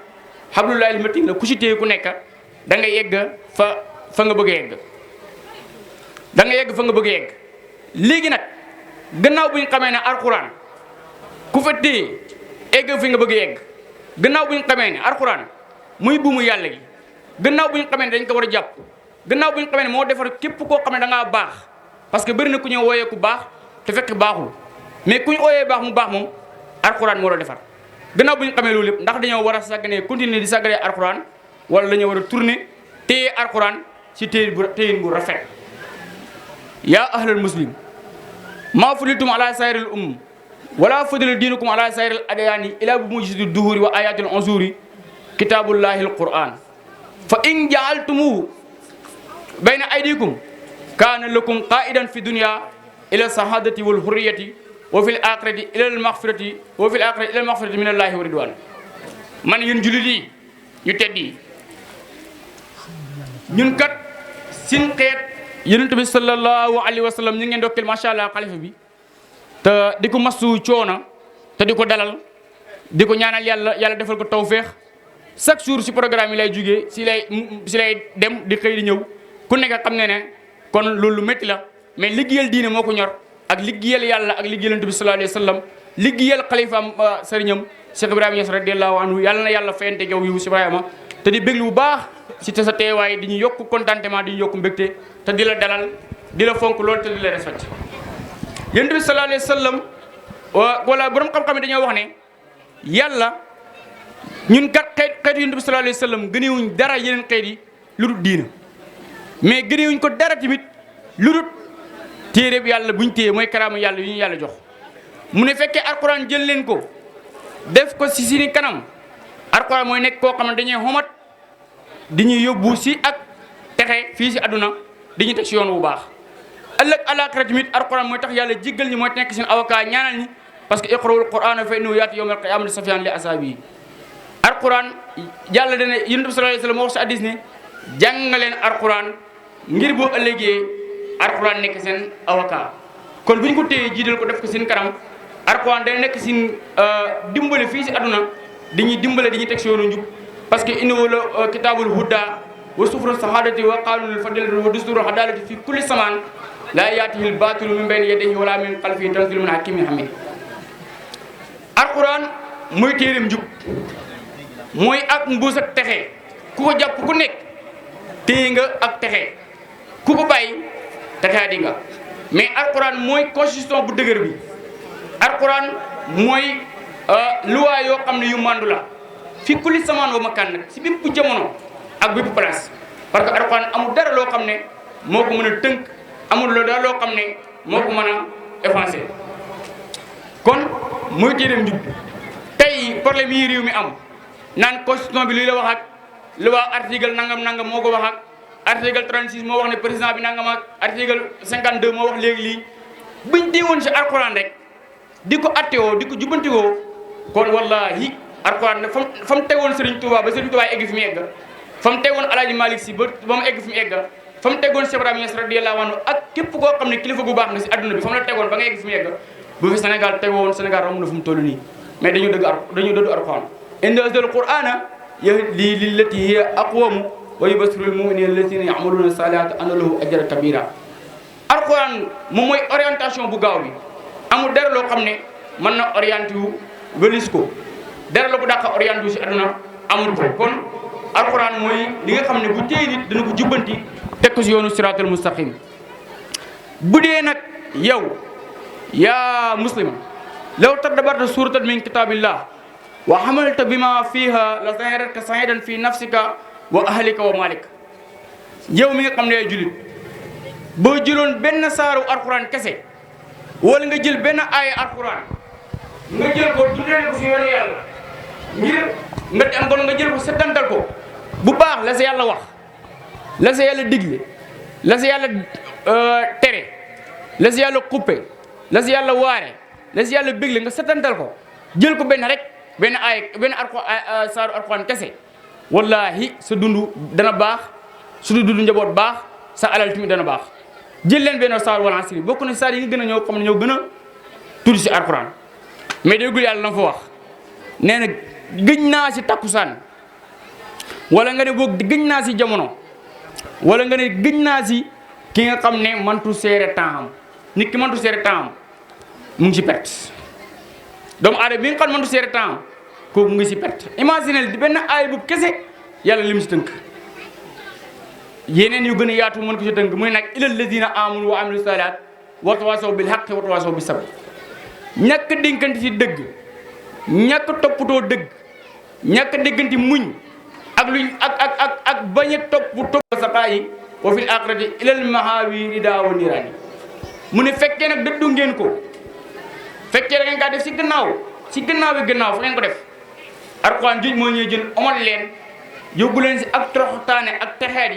hablullaahil matiin la ku si téye ku nekk da nga yegg fa nga bëgg a yegg da nga yegg fa nga bëgg a yegg léegi nag gannaaw bu ñu xamee ne alquran ku fa téye egg fi nga bëgg a yegg gannaaw bu ñu xamee ne alquran muy buumu yàlla gi gannaaw bu ñu xamee ne dañ ko war a jàpp gannaaw bu ñu xamee ne moo defar képp koo xam ne da ngaa baax parce que bëri na ku ñu wooyee ku baax te fekk baaxul mais ku ñu ooyee baax mu baax moom alquran moo la defar gannaaw bu ñu xamee loolu lépp ndax dañoo war a sàgganee continuer di sàgganee alquran wala dañoo war a tourner téye alquran ci téyin bu rafet yaa ahlal muslim maa fulitum ala sayril wala fadila diinukum ala sayril adyaani ila bu mujizati duhuri wa ayatil unsuri kitabullahi alquran fa in jaaltumuhu bayna aydikum kaana lakum qaidan fi dunya ila sahadati wal hurriyati wa fil akhirati ila al maghfirati min allahi wa ridwan man yéen julit yi yu tedd yi ñun kat sin xeet yonent bi sallallahu alayhi wa sallam ñu ngeen dokkeel macha allah xalifa bi te di ko masu coona te di ko dalal di ko ñaanal yàlla defal ko tawféex chaque jour si programme yi lay jugee si lay dem di xëy di ñëw ku nekk xam ne kon loolu métti la mais liggéeyal diine moo ko ñor ak liggéeyal yàlla ak liggéeyal yonent bi sallallahu alayhi wa sallam liggéeyal xalifaam sëriñam Cheikh Ibrahima Niass radiyallahu anhu yàlla na yàlla fayante yow yu si Ibrahima te di béglu bu baax si te sa teewaay di ñu yokk contentement di ñu yokk mbégte te di la dalal di la fonk loolu te di la respecté yonent bi sallallahu alayhi wa sallam wala borom xam-xam yi dañoo wax ne yàlla ñun kat xeetu yonent bi sallallahu alayhi wa sallam gënewuñ dara yeneen xeet yi lu dul diina mais gënewuñ ko dara tamit lu dul téere bi yàlla buñ téye mooy karaama yàlla yu ñu yàlla jox mu ne fekkee alquran jël leen ko def ko si sini kanam alquran mooy nekk koo xam ne dañuy xomat di ñuy yóbbu si ak texe fii si àdduna di ñu teg si yoon bu baax ëllëg àllaaxira tamit alquran mooy tax yàlla jéggal ñi mooy nekk seen avocat ñaanal ñi parce que iqra'ul qur'ana fa innahu yaati yawmal qiyaamati safiyan li asaabi alquran yàlla dana yonent bi sallallahu alayhi wa sallam moo wax si hadiis ne jàngaleen alquran ngir boo ëllëgee alquran nekk seen avocat kon bu ñu ko téyee jiital ko def ko seen kanam alquran dana nekk seen dimbale fii si àdduna dañuy dimbale dañuy teg si yoonu njub parce que innahu la kitaabul huda wa sufru sahadati wa qanunul fadilati wa dusturu hadalati fi kulli samaan laa yaatihi l baatilu min bayni yadayhi wala min xalfihi tanzilu min hakimin hamid alquran mooy téereem njub mooy ak mbuus ak texe ku ko jàpp ku nekk téye nga ak texe ku ko bàyyi texea di nga mais alquran mooy constitution bu dëgër bi alquran mooy loi yoo xam ne yu mandu la fi kulli samaan wa makaan nag si bépp jamono ak bépp place parce que alquran amul dara loo xam ne moo ko mën a tënk amul dara loo xam ne moo ko mën a effacé kon mooy téereem njub tey problème yi réew mi am naan constitution bi lii la wax ak loi article nangam moo ko wax ak article 36 moo wax ne président bi nangam ak article 52 moo wax léegi lii buñ teewoon si alquran rek di ko attewoo di ko jubbantiwoo kon wallahi alquran fa mu tegoon Serigne Touba ba Serigne Touba egg fi mu egg fa mu tegoon Alaaji Malick Sy ba mu egg fi mu egg fa mu tegoon Cheikh Ibrahima Niass radiyallahu anhu ak képp koo xam ne kilifa gu baax nga si adduna bi fa mu la tegoon ba nga egg fi mu egg bu fi Sénégal tegoon Sénégal romb na fu mu toll nii mais dañu dëddu alquran inna hadal qur'ana yahdi lillati hiya aqwamu wa yubashirul mu'minina alladhina ya'maluna salihati anna lahu ajran kabira alquran moom mooy orientation bu gaaw bi amul dara loo xam ne mën na orienté wu wëlis ko dara la ko dàq orienté wu si aduna amul ko kon alquran mooy li nga xam ne bu téye nit dana ko jubbanti teg ko si yoonu siratal mustaqim bu dee nag yow yaa muslima law tadabbarta suratan min kitabillah wa hamalta bima fiha la zahiraka sa'idan fi nafsika wa ahlika wa malik yow mi nga xam ne ay julit boo jëloon benn saaru alquran kese wala nga jël benn aaya alquran nga jël ko dundee ko si yoonu yàlla ngir nga am kon nga jël ko settantal ko bu baax la sa yàlla wax la sa yàlla digle la sa yàlla tere la sa yàlla xuppe la sa yàlla waare la sa yàlla bégle nga settantal ko jël ko benn rek benn aaya benn saaru alquran kese wallahi sa dund dana baax su dund njaboot baax sa alal tamit dana baax jël leen benn saar wal asri bokk na saar yi nga gën a ñëw xam ne ñoo gën a tudd si alquran mais déggul yàlla na fa wax nee na gëñ naa si takkusaan wala nga ne boog gëñ naa si jamono wala nga ne gëñ naa si ki nga xam ne mantu seere temps am nit ki mantu seere temps am mu ngi si perte doomu aadama bi nga xam mantu seere temps am kooku mu ngi si perte imaginel di benn aay bu kese yàlla lim si tënk yeneen yu gën a yaatu mën ko si tënk muy nag ilal ladina amanu wa amilu salaat wa tawaasaw bil haqqi wa tawaasaw bis sabr ñàkk dénkante si dëgg ñàkk toppatoo dëgg ñàkk dégganti muñ ak luñ ak bañ a topp sa bàyyi wa fil aaxirati ilal mahaawi daa wa niiraani mu ne fekkee nag dëddu ngeen ko fekkee da ngeen kaa def si gannaaw fa ngeen ko def Alxuraan juj moo ñuy jël omal leen yóbbu leen si ak toroxtaane ak texeet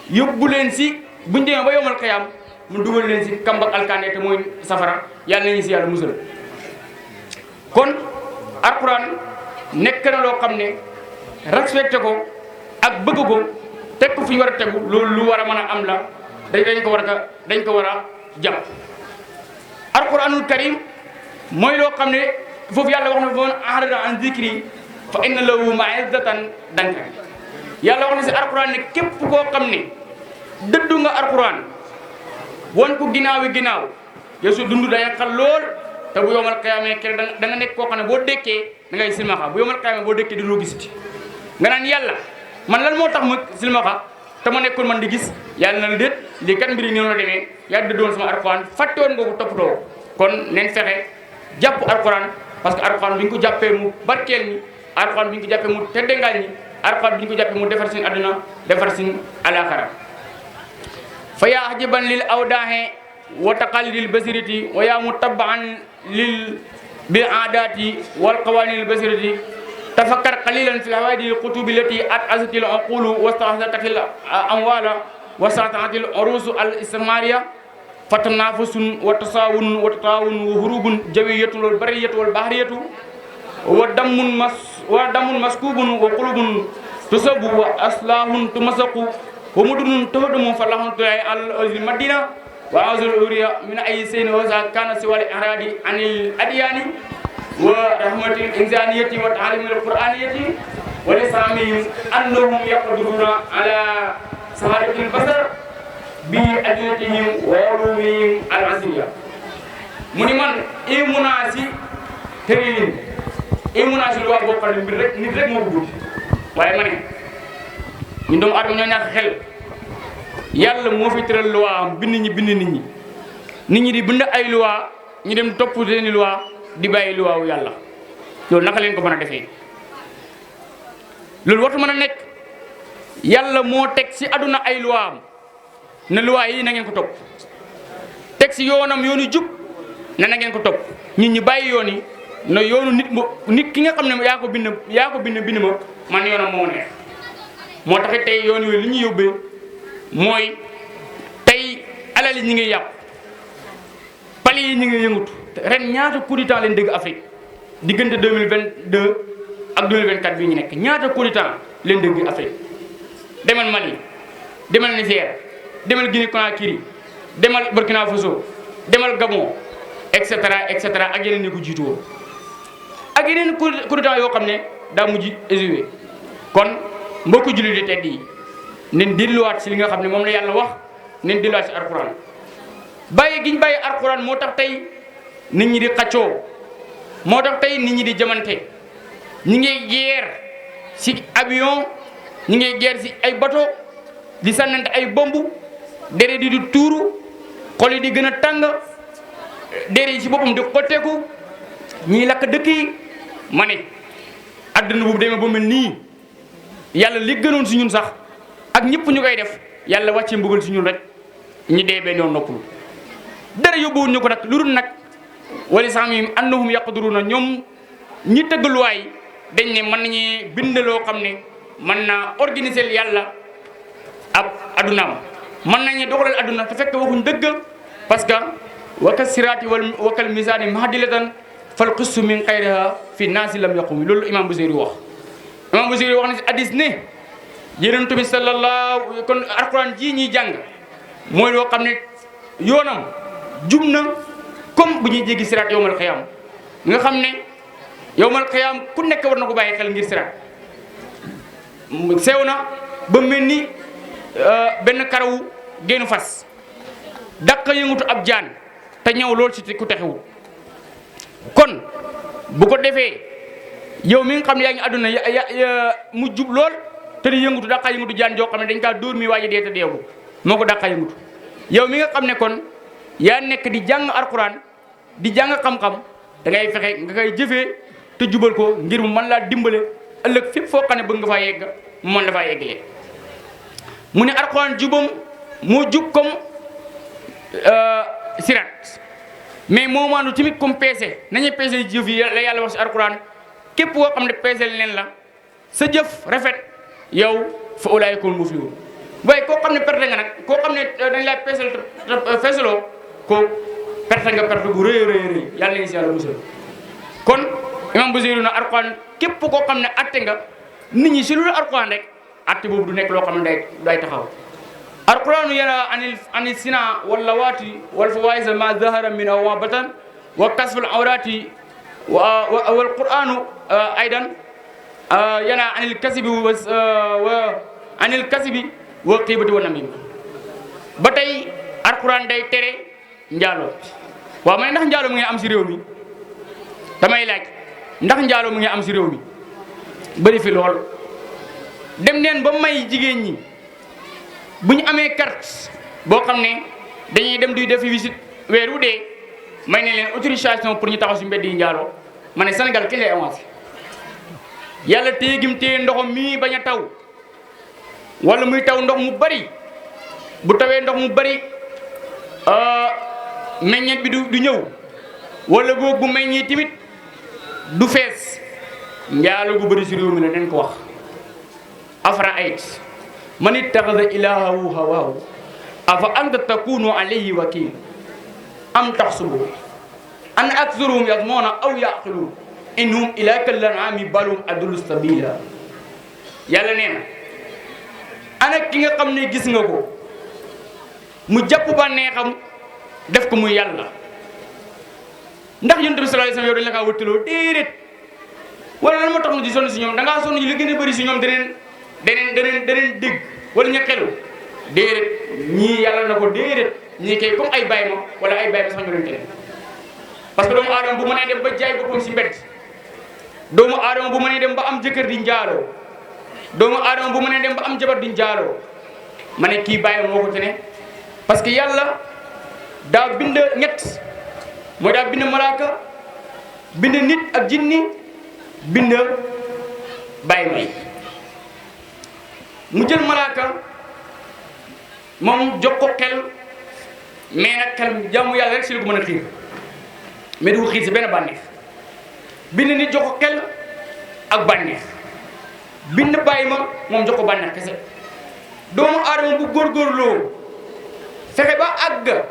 yi yóbbu leen si buñ demee ba yomal xiyaam mu dugal leen si kambak alkaane te mooy safara yàlla nañu si yàlla musal kon Alxuraan nekk na loo xam ne respecté ko ak bëgg ko teg ko fi ñu war a tegu loolu lu war a mën a am la dañ ko war a jàpp Alxuraanul karim mooy loo xam ne foofu yàlla wax na fa man a'rada an zikri fa inna lahu ma'izzatan danka yàlla wax na si Alxuraan ne képp koo xam ne dëddu nga Alxuraan won ko ginnaaw yow su dund day xal lool te bu yomal xiyaamee kenn da nga nekk koo xam ne boo dekkee da ngay silmaxa bu yomal xiyaamee boo dekkee di loo gisiti nga naan yàlla man lan moo tax ma silmaxa te ma nekkoon man di gis yàlla na la déet lii kat mbir yi noonu la demee yaa dëddoon sama Alxuraan fàtte woon nga ko toppatoo kon neen fexe jàpp Alxuraan parce que Alxuraan bi ñu ko jàppee mu barkeel ñi Alxuraan bi ñu ko jàppee mu teddengaal ñi Alxuraan bi ñu ko jàppee mu defar seen adduna defar seen alaxara fa yaa ajaban lil awdaahe wa taqalidil basirati wa yaa mutabaan lil bil aadaati wal qawaanil basirati tafakkar qalilan fi hawaadil qutubi lati at azatil aqulu wastaxsakatil amwala wastataatil urusu al istimariya fa tanafusun wa tasawun wa tatawun wa hurubun jawiyatu wal bariyatu wal bahriyatu wa damun maskubun wa qulubun tusabu wa aslahun tumasaqu wa mudunun tuhdumu fa lahmatullahi al madina wa azul uriya min ay seen wa sa kana si wal iradi anil adiyani wa rahmatil insaniyati wa ta'limil qur'aniyati wa lisamihim annahum yaqdiruna ala sahadatil basar bi adinatihim wa ulumihim al asriya muni man imunasi terin imunasi lo bokal mbir rek nit rek mo bëgg waye mané ñu doomu adama ñoo ñak xel yàlla moo fi tëral loi am bind nit ñi di bind ay loi ñu dem topp seeni loi di bàyyi loi wu yàlla loolu naka leen ko mën a defee loolu wartu mën a nekk yàlla moo teg si aduna ay loi am ne loi yi na ngeen ko topp teg si yoonam yoonu jub ne na ngeen ko topp nit ñi bàyyi yoon yi ne yoonu nit ki nga xam ne yaa ko bind ma man yoonam moo neex moo taxit tey yoon yooyu li ñu yóbbee mooy tey alal yi ñi ngi yàqu pali yi ñi ngi yëngutu ren ñaata coup d'état leen dégg Afrique diggante 2022 ak 2024 bii ñu nekk ñaata coup d'état leen dégg Afrique demal Mali demal Niger demal Guinée Conakry demal Burkina Faso demal Gabon et cetera ak yeneen ñi ko jiitu woon ak yeneen coup d'état yoo xam ne daa mujj échoué kon mbokku jullit di tedd yi nen delluwaat si li nga xam ne moom la yàlla wax nen delluwaat si Alxuraan bàyyi giñ bàyyi Alxuraan moo tax tey nit ñi di xaccoo moo tax tey nit ñi di jamante ñi ngi guerre si avion ñi ngi guerre si ay bateau di sànnante ay bombu dere di tuuru xol yi di gën a tàng dere yi si boppam di xotteeku ñiy lakk dëkk yi ma ne adduna boobu demee ba mel nii yàlla li gënoon si ñun sax ak ñëpp ñu koy def yàlla wàccee mbugal si ñun rek ñi dee benn yoon noppul dara yóbbuwuñ ñu ko nag lu dul nag wala sax annahum yaqdiruna ñoom ñi tëgg luwaay dañ ne mën nañu bind loo xam ne mën naa organiser yàlla ab addunaam mën nañu doxalal adduna te fekk waxuñ dëgg parce que waka siraati wakal misaani mahdilatan fal qissu min xayriha fi naasi lam yaqum loolu imam Busiri wax imam Busiri wax na si hadis ne yonent bi sallallahu kon alquran ji ñuy jàng mooy loo xam ne yoonam jub na comme bu ñuy jéggi siraat yowmal xiyaam nga xam ne yowmal xiyaam ku nekk war na ko bàyyi xel ngir siraat sew na ba mel ni benn karawu génnu fas daq yëngutu ab jaan te ñëw lool ci ku texewul kon bu ko defee yow mi nga xam ne yaa ngi àdduna mu jub lool te di yëngutu daqaa yëngutu jaan joo xam ne dañ kaa dóor mi waaji dee te deewu moo ko daqaa yëngutu yow mi nga xam ne kon yaa nekk di jàng alxuraan di jàng xam-xam da ngay fexe nga koy jëfee te jubal ko ngir mu mën laa dimbale ëllëg fépp foo xam ne bëgg nga faa yegg mu mën la faa yeggalee mu ne alxuraan jubam moo jub comme sirat mais moo maandu tamit comme peese nañu peese jëf yi la yàlla wax si alxuraan képp koo xam ne peese leen la sa jëf rafet yow fa ulaa'ikal muflihuun waaye koo xam ne perte nga nag koo xam ne dañ lay feesaloo ko perte nga perte bu rëy rëy yàlla nañu si yàlla musal kon imam Basiru na alxuraan képp koo xam ne atte nga nit ñi si lu alxuraan rek atte boobu du nekk loo xam ne day taxaw alxuraanu yana anil sina wal lawaati wal fawaahisa ma zahara minha wa batan wa kasful awraati wal qur'aanu aydan yana anil kasibi wa xiibati wa namima ba tey alxuraan day tere njaaloo waaw ma ne ndax njaaloo mu ngi am si réew mi damay laaj ndax njaaloo mu ngi am si réew mi bëri fi lool dem neen ba may jigéen ñi bu ñu amee carte boo xam ne dañuy dem di def visite weer wu dee may ne leen autorisation pour ñu taxaw si mbedd yi njaaloo ma ne Sénégal ki lay avancé yàlla téye gim téye ndoxam mii bañ a taw wala muy taw ndox mu bari bu tawee ndox mu bari meññeet bi du ñëw wala boog bu meññee tamit du fees njaaloo gu bëri si réew mi la nañ ko wax afra ayt man ittaxada ilaahahu hawaahu afa anta takunu alayhi wakil am taxsubu an aksaruhum yasmuna aw yaqiluun innahum ila kal an'aami bal hum adallu sabila yàlla nee na ana ki nga xam ne gis nga ko mu jàpp ba neexam def ko muy yàlla ndax yonent bi sallallahu alayhi wasallam yow dañ la kaa wëttaloo déedéet wala lan moo tax mu di sonn si ñoom da ngaa sonn li gën a bëri si ñoom daneen dégg wala ñu xelu déedéet ñii yàlla na ko déedéet ñii kay comme ay bàyyi ma wala ay bàyyi ma sax ñu leen tere parce que doomu aadama bu mënee dem ba jaay boppam si mbedd doomu aadama bu mënee dem ba am jëkkër di njaaloo doomu aadama bu mënee dem ba am jabar di njaaloo ma ne kii bàyyi moo ko tene parce que yàlla daa bind ñett mooy daa bind malaaka bind nit ak jinni bind bàyyi may mu jël malaaka moom jox ko xel mais nag xel jaamu yàlla rek si la ko mën a xiir mais du ko xiir si benn bànneex bind nit jox ko xel ak bànneex bind bàyyi ma moom jox ko bànneex kese doomu aadama bu góorgóorloo fexe ba àgg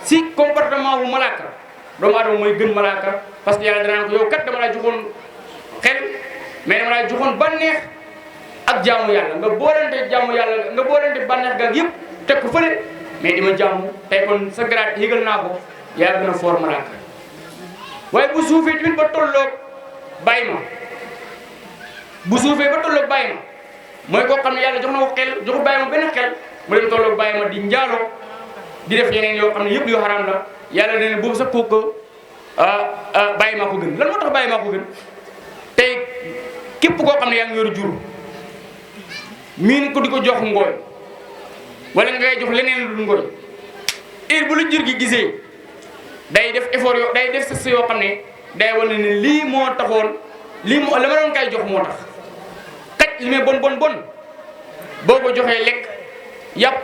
si comportement bu malaaka doomu aadama mooy gën malaaka parce que yàlla danaan ko yow kat dama laa joxoon xel mais dama laa joxoon bànneex ak jaamu yàlla nga boolante jaamu yàlla nga boolante bànneex gaag yëpp teg ko fële mais di ma jaamu tey kon sa garaat yëgal naa ko yaa gën a foor malaaka waaye bu suufee tamit ba tolloog bàyyi ma bu suufee ba tolloog bàyyi ma mooy koo xam ne yàlla jox na ko xel joxu bàyyi ma benn xel mu dem tolloog bàyyi ma di njaaloo di def yeneen yoo xam ne yëpp yoo xaraam la yàlla dana boobu sax kooku bàyyi maa ko gën lan moo tax bàyyi maa ko gën tey képp koo xam ne yaa ngi yor jur miin ko di ko jox ngooñ wala nga koy jox leneen lu dul ngooñ heure bu la jur gi gisee day def effort yoo day def sa yoo xam ne day wane ne lii moo taxoon lii moo la ma doon kay jox moo tax xaj li may bon boo ko joxee lekk yàpp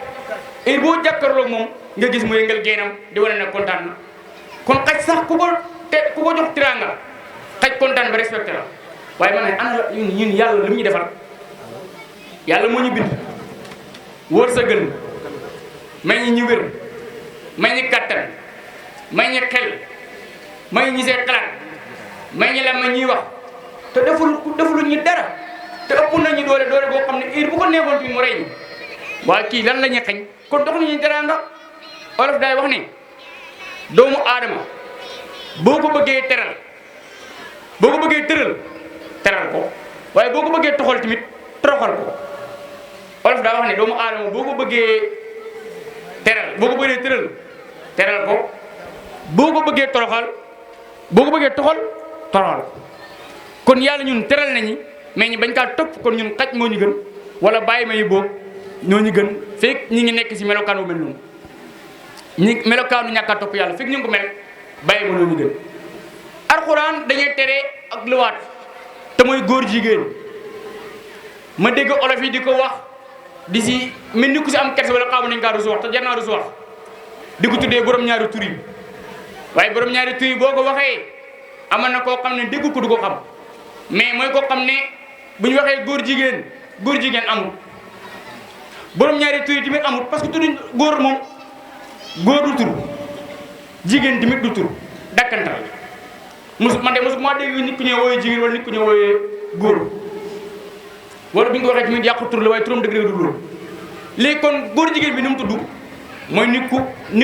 heure boo jàkkaarloog moom nga gis mu yëngal génnam di wane ne kontaan na kon xaj sax ku ko jox tiranga xaj kontaan ba respecté la waaye man ne ana ñun yàlla lu ñu defal yàlla moo ñu bind wóor sa gën may ñu wér may ñu kattan may ñu xel may ñu see xalaat may ñu la ma ñuy wax te deful ñu dara te ëpp nañu doole boo xam ne heure bu ko neexoon fi mu rey ñu waaye kii lan la ñuy xañ kon dox nañu teraanga olof daay wax ne doomu aadama boo ko bëggee teral boo ko bëggee teral ko waaye boo ko bëggee toxal tamit toroxal ko olof daa wax ne doomu aadama boo ko bëggee teral ko boo ko bëggee toxal toroxal kon yàlla ñun teral nañu mais ñu bañ kaa topp kon ñun xaj moo ñu gën wala bàyyi ma yi boog ñoo ñu gën fekk ñi ngi nekk si melokaan bu mel noonu ñi melokaanu ñàkk a topp yàlla fekk ñu ngi ko mel bàyyi ma ñoo ñu gën. alxuraan dañuy tere ak luwaat te mooy góor jigéen ma dégg olof yi di ko wax di si mel ni ku si am kersa wala xamu nañ kaa rusu wax te jar naa rusu wax di ko tuddee borom ñaari tur yi waaye borom ñaari tur yi boo ko waxee amal na koo xam ne dégg ko du ko xam mais mooy koo xam ne bu ñu waxee góor jigéen amul borom ñaari tur yi tamit amul parce que tudduñ góor moom góor du tur jigéen tamit du tur dakkantal man de mosu maa dégg nit ku ñëw wooyee jigéen wala nit ku ñëw wooyee góor wala bi ñu ko waxee tamit yàqu tur la waaye turam dëgg du loolu léegi kon góor jigéen bi ni mu tudd mooy nit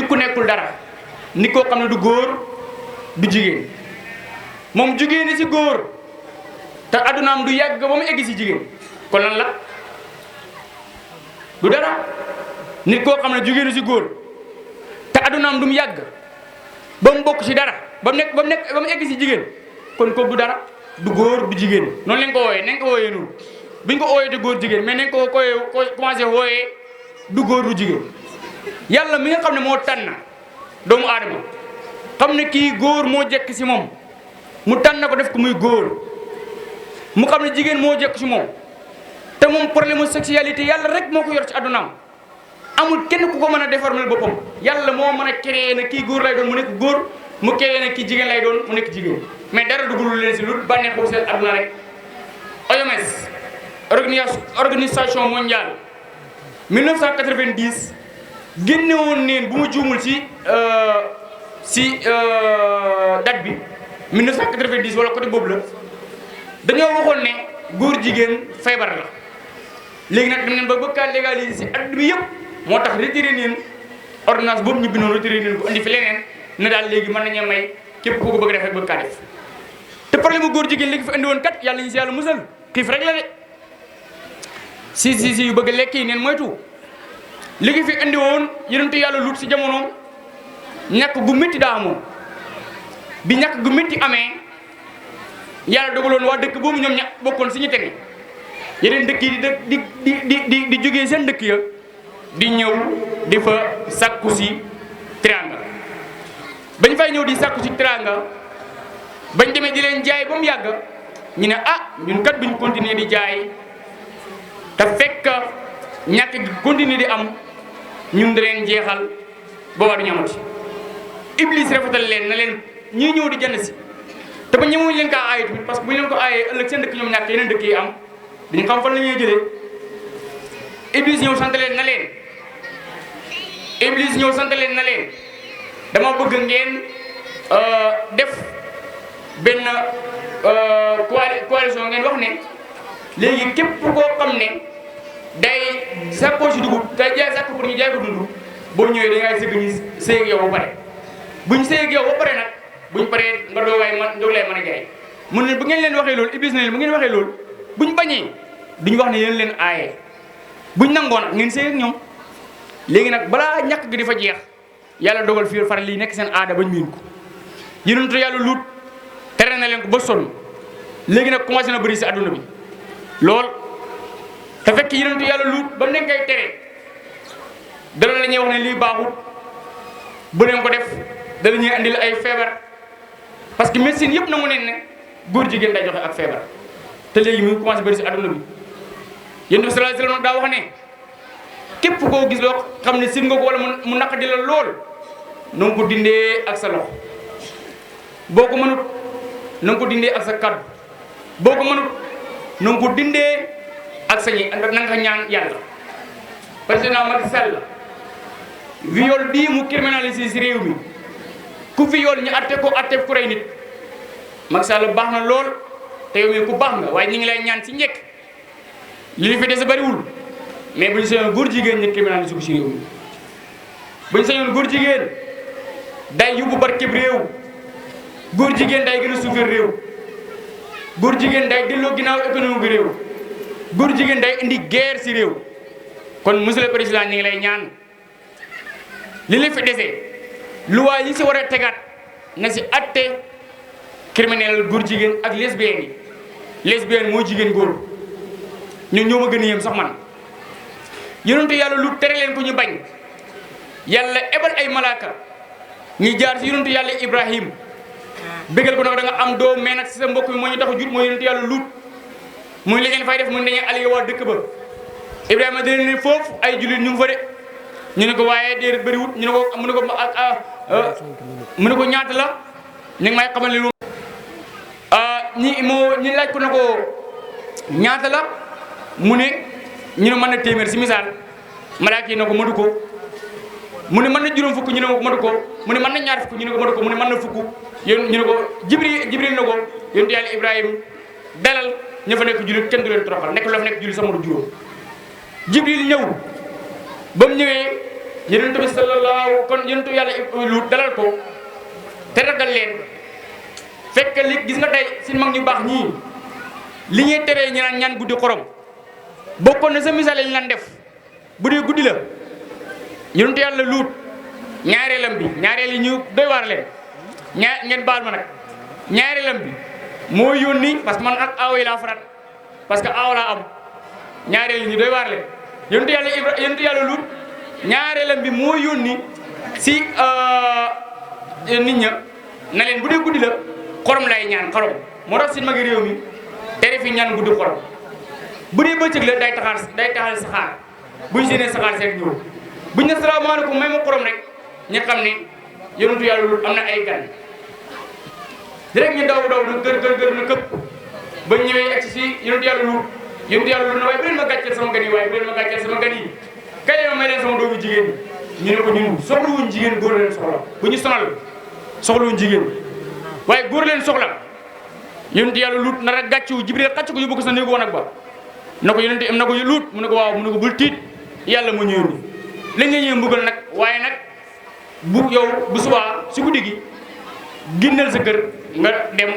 ku nekkul dara nit koo xam ne du góor du jigéen moom jugee ni si góor te addunaam du yàgg ba mu egg si jigéen kon lan la du dara nit koo xam ne jugee ni si góor te addunaam du mu yàgg ba mu bokk si dara ba mu egg si jigéen kon kooku du dara du góor du jigéen noonu lañ ko wooyee nañ ko wooyee noonu biñ ko wooyee te góor jigéen mais nañ ko commencé wooyee du góor du jigéen yàlla mi nga xam ne moo tànn doomu aadama xam ne kii góor moo jekk si moom mu tànn ko def ko muy góor mu xam ne jigéen moo jekk si moom te moom problème mu sexualité yàlla rek moo ko yor ci addunaam amul kenn ku ko mën a déformer boppam yàlla moo mën a créer na kii góor lay doon mu nekk góor mu créer na kii jigéen lay doon mu nekk jigéen mais dara dugul leen si lu bànneexu seen adduna rek. OMS organisation mondiale 1990 génne woon neen bu mu juumul si date bi 1990 wala côté boobu la dañoo waxoon ne góor jigéen feebar la léegi nag dem nañ ba bëgg kaa légaliser si adduna bi yëpp moo tax retiré neen ordonnance boobu ñu bindoon retiré neen ko indi fi leneen ne daal léegi mën nañu may képp ku ko bëgg def rek bëgg kaa def te problème bu góor jigéen léegi fi indi woon kat yàlla ñu si yàlla musal xiif rek la de si yu bëgg lekk yi neen moytu léegi fi indi woon yonentu yàlla Luut si jamonoom ñàkk gu métti daa amoon bi ñàkk gu métti amee yàlla dogaloon waa dëkk boobu ñoom ñàkk bokkoon si ñu tege yeneen dëkk yi di jógee seen dëkk ya di ñëw di fa sàkku si teraanga bañ fay ñëw di sàkku si teraanga bañ demee di leen jaay ba mu yàgg ñu ne ñun kat buñ continuer di jaay te fekk ñàkk gi continuer di am ñun da leen jeexal boobaa duñu amati Iblis rafetal leen na leen ñii ñëw di jënd si te ba ñëwuñ leen kaa aaye tamit parce que bu ñu leen ko aayee ëllëg seen dëkk ñoom ñàkk yeneen dëkk yi am dañu xam fan la ñuy jëlee Iblis ñëw sant leen na leen dama bëgg ngeen def benn coalition ngeen wax ne léegi képp koo xam ne day sàkkoo si dugub day jaay sàkk pour ñu jaay ko dund boo ñëwee da ngay sëgg ñu sëy ak yow ba pare buñ sëy ak yow ba pare nag buñ paree nga doog lay mën a jaay mu ne bu ngeen leen waxee loolu Iblis na leen bu ngeen waxee loolu buñ bañee duñ wax ne yéen leen aaye buñ nangoo nag ngeen sëy ak ñoom léegi nag balaa ñàkk gi di fa jeex yàlla dogal fii far lii nekk seen aada bañ miin ko yonentu yàlla Luut tere na leen ko ba sonn léegi nag commencé na bëri si adduna bi lool te fekk yonentu yàlla Luut ba mu leen koy tere dala la ñuy wax ne lii baaxut bu leen ko def dala ñuy andil ay feebar parce que médecine yëpp nangu neen ne góor jigéen day joxe ak feebar te léegi mu ngi commencé bëri si adduna bi yonent bi sallallahu alayhi wasallam daa wax ne képp koo gis loo xam ne sim nga ko wala mu naqadi la lool na nga ko dindee ak sa loxo boo ko mënut na nga ko dindee ak sa kaddu boo ko mënut na nga ko dindee ak sa na nga ñaan yàlla. président Macky Sall viol bii mu criminalisé si réew mi ku viol ñu atte ko atte ku rey nit Macky Sall baax na lool te yow mii ku baax nga waaye ñu ngi lay ñaan si njëkk li fi des bariwul mais bu ñu sañoon góor jigéen ñi criminalisé ko ci réew mi bu ñu sañoon góor jigéen day yóbbu barkeb réew góor jigéen day gën a suufeel réew góor jigéen day delloo ginnaaw économie bi réew góor jigéen day indi guerre ci réew kon monsieur le président ñu ngi lay ñaan li la fi dese loi yi ci war a tegaat na ci atte criminel góor jigéen ak lesbienne yi lesbienne mooy jigéen góor ñun ñoo ma gën a yem sax man yonentu yàlla lu tere leen ko ñu bañ yàlla ebal ay malaaka ñu jaar ci yonentu yàlla Ibrahim bégal ko nag da nga am doom mais nag ci sa mbokk mi moo ñu tax a jur mooy yonentu yàlla Luut muy li ngeen fay def mu dañuy allié waa dëkk ba Ibrahima dina ne foofu ay jullit ñu ngi fa de ñu ne ko waaye déedéet bëriwut ñu ne ko mu ne ko ñaata la ñu ngi may xamal ne lu ñi laaj ko na ko ñaata la mu ne ñu ne mën na téeméer si misaal malaaka yi na ko matu ko mu ne mën na juróom fukk ñu ne ko matu ko mu ne mën na ñaar fukk ñu ne ko matu ko mu ne mën na fukk yéen ñu ne ko jibril na ko yonent yàlla Ibrahima dalal ña fa nekk jullit kenn du leen toroxal nekk la fa nekk jullit sama du juróom jibril ñëw ba mu ñëwee yonent bi sallallahu kon yonentu yàlla Luut dalal ko te ragal leen fekk li gis nga tey si mag ñu baax ñii li ñuy teree ñu naan ñaan guddi xorom bokkoon na sa misaal lañ lan def bu dee guddi la yonentu yàlla Luut ñaareelam bi ñaareel yi ñu doy waar leen ngeen baal ma nag ñaareelam bi moo yónni parce que man ak aaw yi laa farat parce que aaw laa am ñaareel yi ñu doy waar leen yonentu yàlla Luut ñaareelam bi moo yónni si nit ña na leen bu dee guddi la xorom lay ñaan xorom moo tax si magi réew mi tere fi ñaan guddi xorom bu dee bëccëg la day taxal saxaar buñ séenee saxaar seet ñëw buñ ne salaamaaleykum may ma xorom rek ñu xam ne yonentu yàlla Luut am na ay gan rek ñu daw na gër na këpp ba ñëwee egsi si yonentu yàlla Luut na waaye bu leen ma gàcceel sama gan yi waaye bu leen ma gàcceel sama gan yi kay leen may leen sama doomu jigéen ñu ne ko ñun soxlawuñ jigéen góor leen soxla bu ñu sonal soxlawuñ jigéen waaye góor leen soxla yonentu yàlla Luut nar a gàccu Jibril xàcc ko yóbbu ko sa néegu wanag ba na ko yonent am na ko Luut mu ne ko waaw mu ne ko bul tiit yàlla moo ñëw ni lañ la ñëw mbugal nag waaye nag bu yow bu subaa si guddi gi génnal sa kër nga dem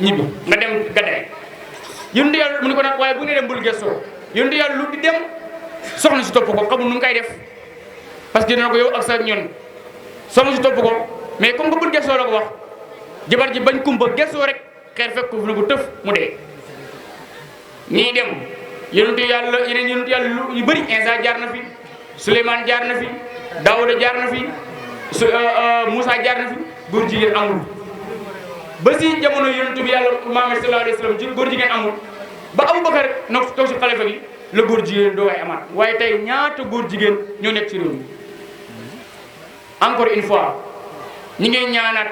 ñibbi nga dem gaddaay yonentu yàlla mu ne ko nag waaye bu ne dem bul gëstoo yonentu yàlla Luut di dem soxna si topp ko xamul nu mu koy def parce que dina ko yow ak sa ñoon soxna si topp ko mais comme que bul gëstoo la ko wax jabar ji bañ kumba gëstoo rek xeer fekk ko fu ne ko tëf mu dee nii dem yeneen yonentu yàlla yu bëri Insa jaar na fi Souleymane jaar na fi Daouda jaar na fi Moussa jaar na fi góor jigéen amul ba si jamono yonentu bi yàlla Muhammad sallallahu alayhi wa sallam góor jigéen amul ba Aboubacar nag toog si xalifa gi la góor jigéen doo waay amaat waaye tey ñaata góor jigéen ñoo nekk ci réew mi encore une fois ñi ngay ñaanaat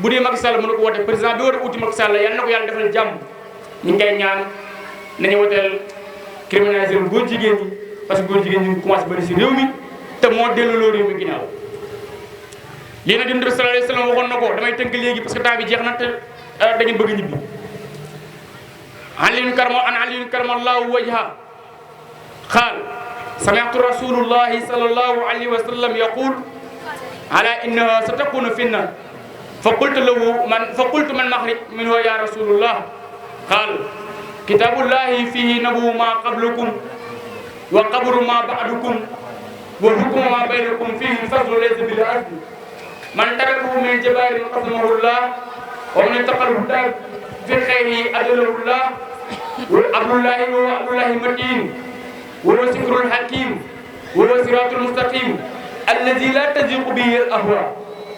bu dee Macky Sall mën na ko woote président bi war a uti Macky Sall yal na ko yàlla defal jàmm ñi ngay ñaan nañu woteel criminaliser góor jigéen ñi parce que góor jigéen ñi commencé bëri si réew mi te moo delloo réew mi ginnaaw lii nag Yonent bi sallallahu alayhi wa sallam waxoon na ko damay tënk léegi parce que temps bi jeex na te da ngeen bëgg ñibbi Aliyun karamallahu wajha qaal sami'tu rasulullahi sallallahu alayhi wa sallam yaqul ala innaha satakunu finna فقلت من مخرج منه يا رسول الله قال كتاب الله فيه نبو ما قبلكم وقبر ما بعدكم وحكم ما بينكم فيه الفصل ليس بالعدل من تركه من جبار قسمه الله ومن اتقى الهدى في خيره أجله الله وعبد الله وعبد الله متين وهو ذكر الحكيم وهو صراط المستقيم الذي لا تزيغ به الأهواء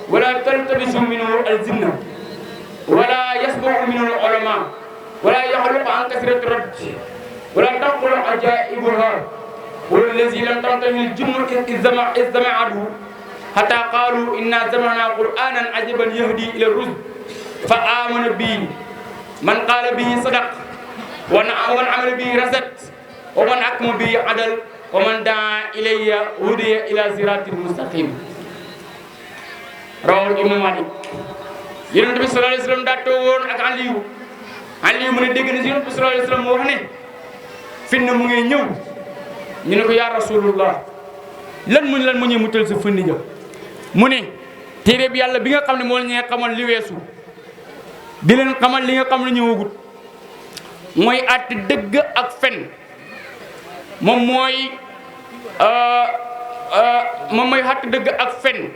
ولا تلتبس منه الزنا ولا يسبق منه العلماء ولا يخلق عن كثرة الرد ولا تقل عجائبها والذي لم تنتهي الجن إذ سمعته حتى قالوا إنا سمعنا قرآنا عجبا يهدي إلى الرشد فآمن به من قال به صدق ومن عمل به رشد ومن حكم به عدل ومن دعا إلي هدي إلى صراط المستقيم rawal Imam Malik Yonent bi sallallahu alayhi wa sallam daa toogoon ak Aliyu mu ne dégg na si Yonent bi sallallahu alayhi wa sallam mu wax ne fitna mu ngi ñëw ñu ne ko yaa rasulullah lan mu ñee mu tël sa fëndi ja mu ne téere bi yàlla bi nga xam ne moo la ñee xamal li weesu di leen xamal li nga xam ne ñëwagut mooy àtte dëgg ak fen moom mooy àtte dëgg ak fen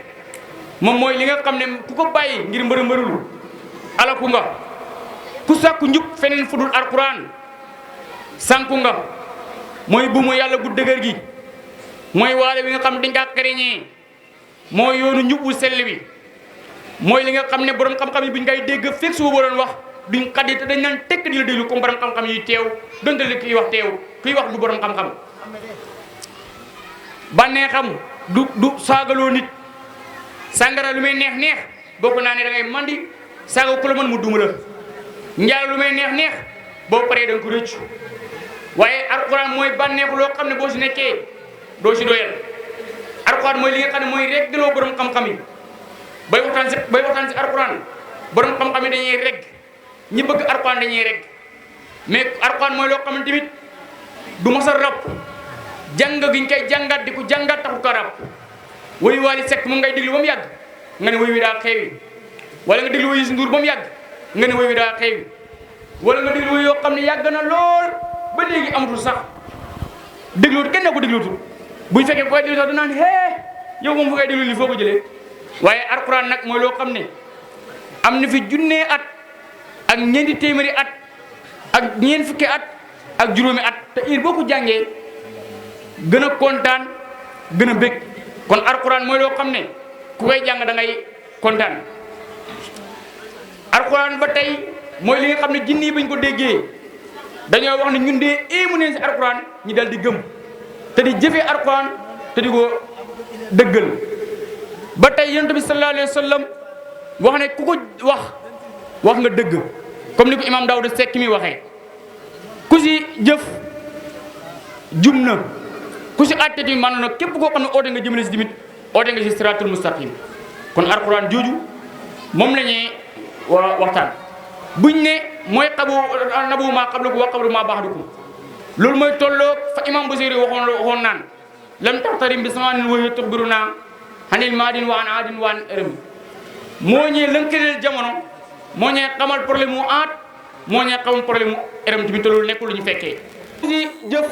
moom mooy li nga xam ne ku ko bàyyi ngir mbërëmbërulu alaku nga ku sàkku njub feneen fu dul alquran sànku nga mooy buumu yàlla gu dëgër gi mooy waale bi nga xam dañ kaa xereñee mooy yoonu njub wu sell wi mooy li nga xam ne borom xam-xam yi buñ ngay dégg fekk su boo doon wax duñ xaddi te dañ naan tekk di la déglu comme borom xam-xam yi teew donte li kiy wax teew kuy wax du borom xam-xam bànnee xam du saagaloo nit sàngara lu may neex neex boo ko naanee da ngay mandi saaga ku la mën mu duma la njaalo lu may neex neex boo paree da nga ko rëccu waaye alquran mooy bànneexu loo xam ne boo si nekkee doo si doyal alquran mooy li nga xam ne mooy reggloo borom xam-xam yi bay waxtaan si alquran borom xam-xam yi dañuy regg ñi bëgg alquran dañuy regg mais alquran mooy loo xam ne tamit du mos a rab jàng giñ koy jàngat di ko jàngat taxu ko rab woy Wally Seck moom ngay déglu ba mu yàgg nga ne woy wi daa xeewi wala nga déglu woy Youssou Ndour ba mu yàgg nga ne woy wi daa xeewi wala nga déglu woy yoo xam ne yàgg na lool ba léegi amatul sax déglootu kenn ne ko déglootu buñ fekkee koy déglu sax du naan yow moom fu ngay déglu li foo ko jëlee waaye alquran nag mooy loo xam ne am na fi junnee at ak ñeenti téeméeri at ak ñeent fukki at ak juróomi at te heure boo ko jàngee gën a kontaan gën a bég kon alquran mooy loo xam ne ku koy jàng da ngay kontaan alquran ba tey mooy li nga xam ne jinni yi bañ ko déggee dañoo wax ne ñun de éemu neen si alquran ñi dal di gëm te di jëfee alquran te di ko dëggal ba tey yonent bi sallallahu alayhi wa sallam wax ne ku ko wax nga dëgg comme ni ko imam Daouda Seck mi waxee ku si jëf jum na ku si àtte tamit maanaam nag képp koo xam ne oote nga jëmale si tamit oote nga si siratul mustaqim kon alquran jooju moom la ñuy waxtaan buñ ne mooy nabu maa qablakum wa qablu maa ba'dakum loolu mooy tolloo fa imam Busiri waxoon naan lam taxtarim bi samanin wa hiya tuxbiruna hanil maadin wa an aadin wa an ërëm moo ñee lënkaleel jamono moo ñee xamal problème mu aat moo ñee xamal problème mu ërëm tamit te loolu nekkul lu ñu fekkee ku si jëf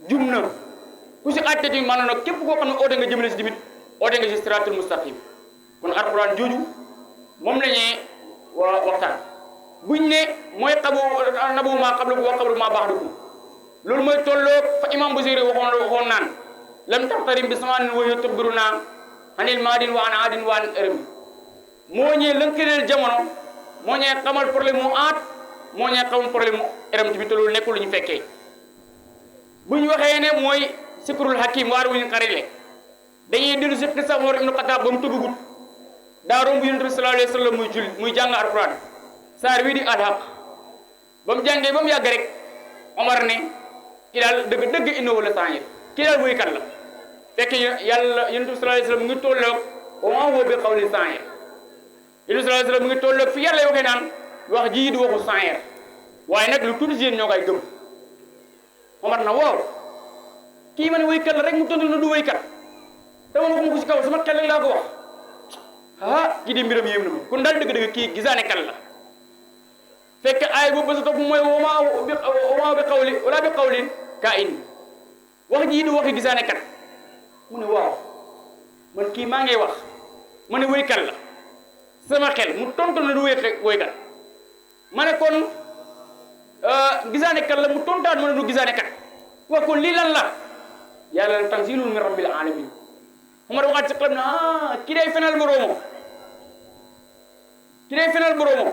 jum na ku si àtte tamit maanaam nag képp koo xam ne oote nga jëmale si tamit oote nga si siratul mustaqim kon alquran jooju moom la ñuy waxtaan buñ ne mooy nabu maa qablakum wa qablu maa ba'dakum loolu mooy tolloo fa imam Busiri waxoon naan lam taxtarim bi samanin wa hiya tuxbiruna hanil maadin wa an aadin wa an ërëm moo ñee lënkaleel jamono moo ñee xamal problème mu aat moo ñee xamal problème mu ërëm tamit te loolu nekkul lu ñu fekkee buñ waxee ne mooy sikrul hakim waar wuñu xarile dañuy dellu si xisa Umar ibnu Xattaab ba mu tëggagut daa romb yonent bi sallallahu alayhi wa sallam muy jàng alquran saar wii di alhaq ba mu jàngee ba mu yàgg rek Omar ne ki daal dëgg innahu la saa'ir ki daal wuykat la fekk yàlla yonent bi sallallahu alayhi wa sallam mu ngi tolloog wa maa huwa bi qawli saa'ir yonent bi sallallahu alayhi wa sallam mu ngi tolloog fi yàlla waxee naan wax ji du waxu saa'ir waaye nag lu tuuti si yéen ñoo koy gëm Omar na waaw kii ma ne wuykat la rek mu tontu na du wuykat te man waxuma ko si kaw sama xel laa ko wax kii di mbiram yéem na ma kon daal dëgg-dëgg kii gisaane kan la fekk aay boobu ba sa topp mooy wama bi qawli wala bi qawlin kaa'in wax ji du waxi gisaane kat mu ne waaw man kii maa ngay wax ma ne wuykat la sama xel mu tontu na du wuykat ma ne kon gisaane kat la mu tontaat ma ne du gisaane kat waaw kon lii lan la yàlla tanzilun min rabbil alamin Umar waxaat ci xelam na kii day fenal boroomo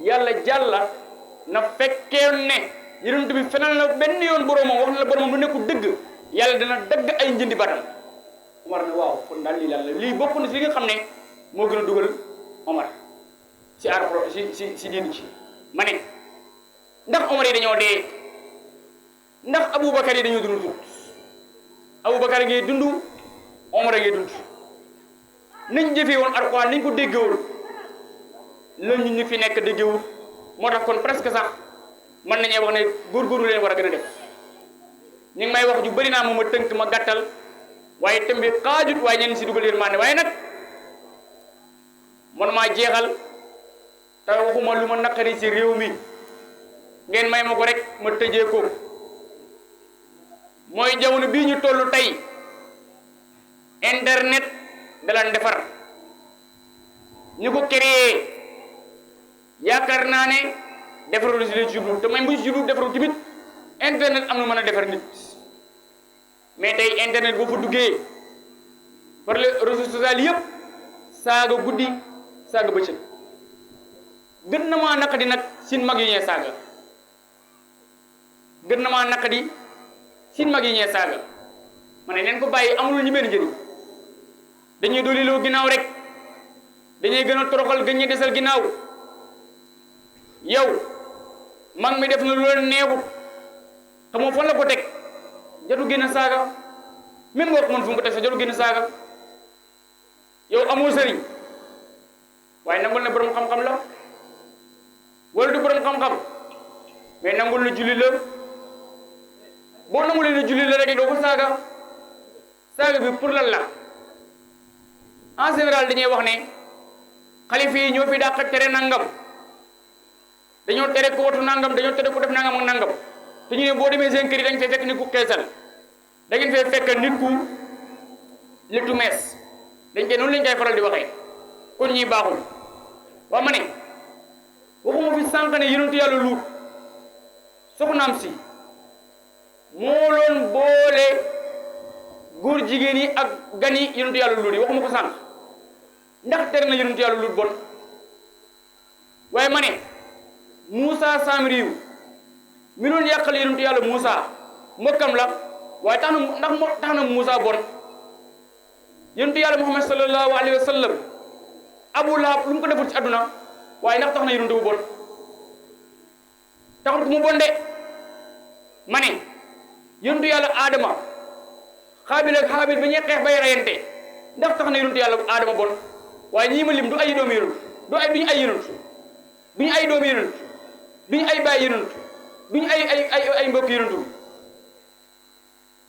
yàlla jàlla na fekkee ne yonent bi fenal na benn yoon boromam wax na la boromam lu nekkul dëgg yàlla dana dagg ay njëndi batam Omar ne waaw kon daal lii lan la lii bokk na si li nga xam ne moo gën a dugal Omar si aar si diin ci ma ne ndax Omar yi dañoo dee ndax Aboubacar yi dañoo dund Aboubacar ngay dund Omar ngay dund nañ jëfee woon Alxuraan nañ ko déggewul lan ñu fi nekk ñi ngi may wax ju bari naa ma tënk ma gàttal waaye thème bi xaajut waaye ñenn si dugal yërmande waaye nag man maa jeexal te waxuma lu ma naqari ci réew mi ngeen may ma ko rek ma tëjee ko mooy jamono bii ñu toll tey internet dalan defar ñu ko créé yaakaar naa ne defarul si la jublu te même bu jublu defarul tamit internet am na mën a defar nit mais tey internet boo fa duggee par les réseaux sociaux yëpp saaga guddi saaga bëccëg gën na maa naqadi nag sin mag yi ñee saaga gën na maa naqadi sin mag yi ñee saaga ma ne neen ko bàyyi amul ñu benn njëriñ dañuy doliloo ginnaaw rek dañuy gën a toroxal gën ñu desal ginnaaw yow mag mi def na lu leen neexut xamoo fan la ko teg jotu génn saaga même nga ko mën fu mu ko teg sa jotu génn saaga yow amoo sëriñ waaye nangul ne borom xam-xam la wala du borom xam-xam mais nangul na julli la boo nangulee ne julli la rek doo ko saaga saaga bi pour lan la en général dañuy wax ne xalifa yi ñoo fi dàq tere nangam dañoo tere ko watu nangam dañoo tere ko def nangam ak nangam te ñu ne boo demee seen kër yi dañ fay fekk nit ku xeesal da ngeen fay fekk nit ku léttu mees dañ koy noonu lañ koy faral di waxee kon ñuy baaxul waa ma ne waxuma fi sànq ne yonentu yàlla Luut soxnaam si moo loon boole góor jigéen yi ak gan yi yonentu yàlla Luut yi waxuma ko sànq ndax tere na yonentu yàlla Luut bon waaye ma ne Moussa Samiriyu mi doon yàqal yonentu yàlla Moussa mbokkam la waaye tax na ndax tax na Moussa bon yonentu yàlla Muhammad sallallahu alayhi wa sallam Abu Lahab lu mu ko deful ci àdduna waaye ndax tax na yonentu bu bon taxul ko mu bon de ma ne yonentu yàlla Adama Xaabil ak Haabil ba ñuy xeex bay reyante ndax tax na yonentu yàlla Adama bon waaye ñii ma lim du ay doomu yonent duñu ay yonent duñu ay doomu yonent duñu ay baay yonent duñu ay mbokk yonent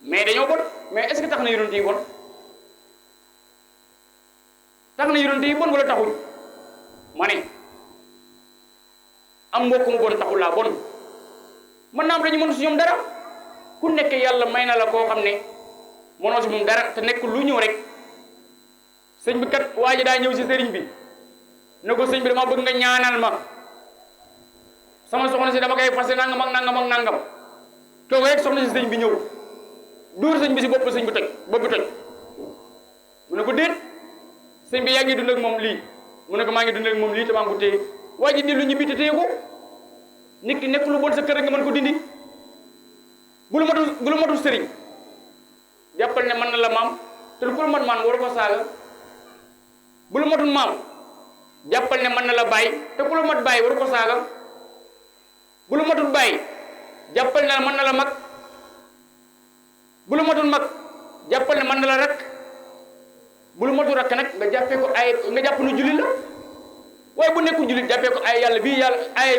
mais dañoo bon mais est-ce que tax na yonent yi bon tax na yonent yi bon wala taxul ma ne am mbokk mu bon taxul laa bon mën naa am dañu mën si ñoom dara ku nekk yàlla may na la koo xam ne mënoo si moom dara te nekk lu ñëw rek sëñ bi kat waa ji daa ñëw si sëriñ bi ne ko sëñ bi dama bëgg nga ñaanal ma sama soxna si dama koy fase nangam ak nangam ak nangam toog rek soxna si sëñ bi ñëw dóor sëñ bi si bopp sëñ bi toj bopp bi toj mu ne ko déet sëñ bi yaa ngi dund ak moom lii mu ne ko maa ngi dund ak moom lii te maa ngi ko téye waa ji dellu ñibbi te téye ko nit ki nekk lu bon sa kër rek nga mën ko dindi bu lu matul sëriñ jàppal ne mën na la maam te lu ko mat maam waru ko saaga bu lu matul maam jàppal ne mën na la bàyyi te ku lu mat bàyyi waru ko saaga bu lu matul bàyyi jàppal ne mën na la mag bu lu matul mag jàppal ne mën na la rakk bu lu matul rakk nag nga jàppee ko ay nga jàpp nu jullit la waaye bu nekkul jullit jàppee ko ay yàlla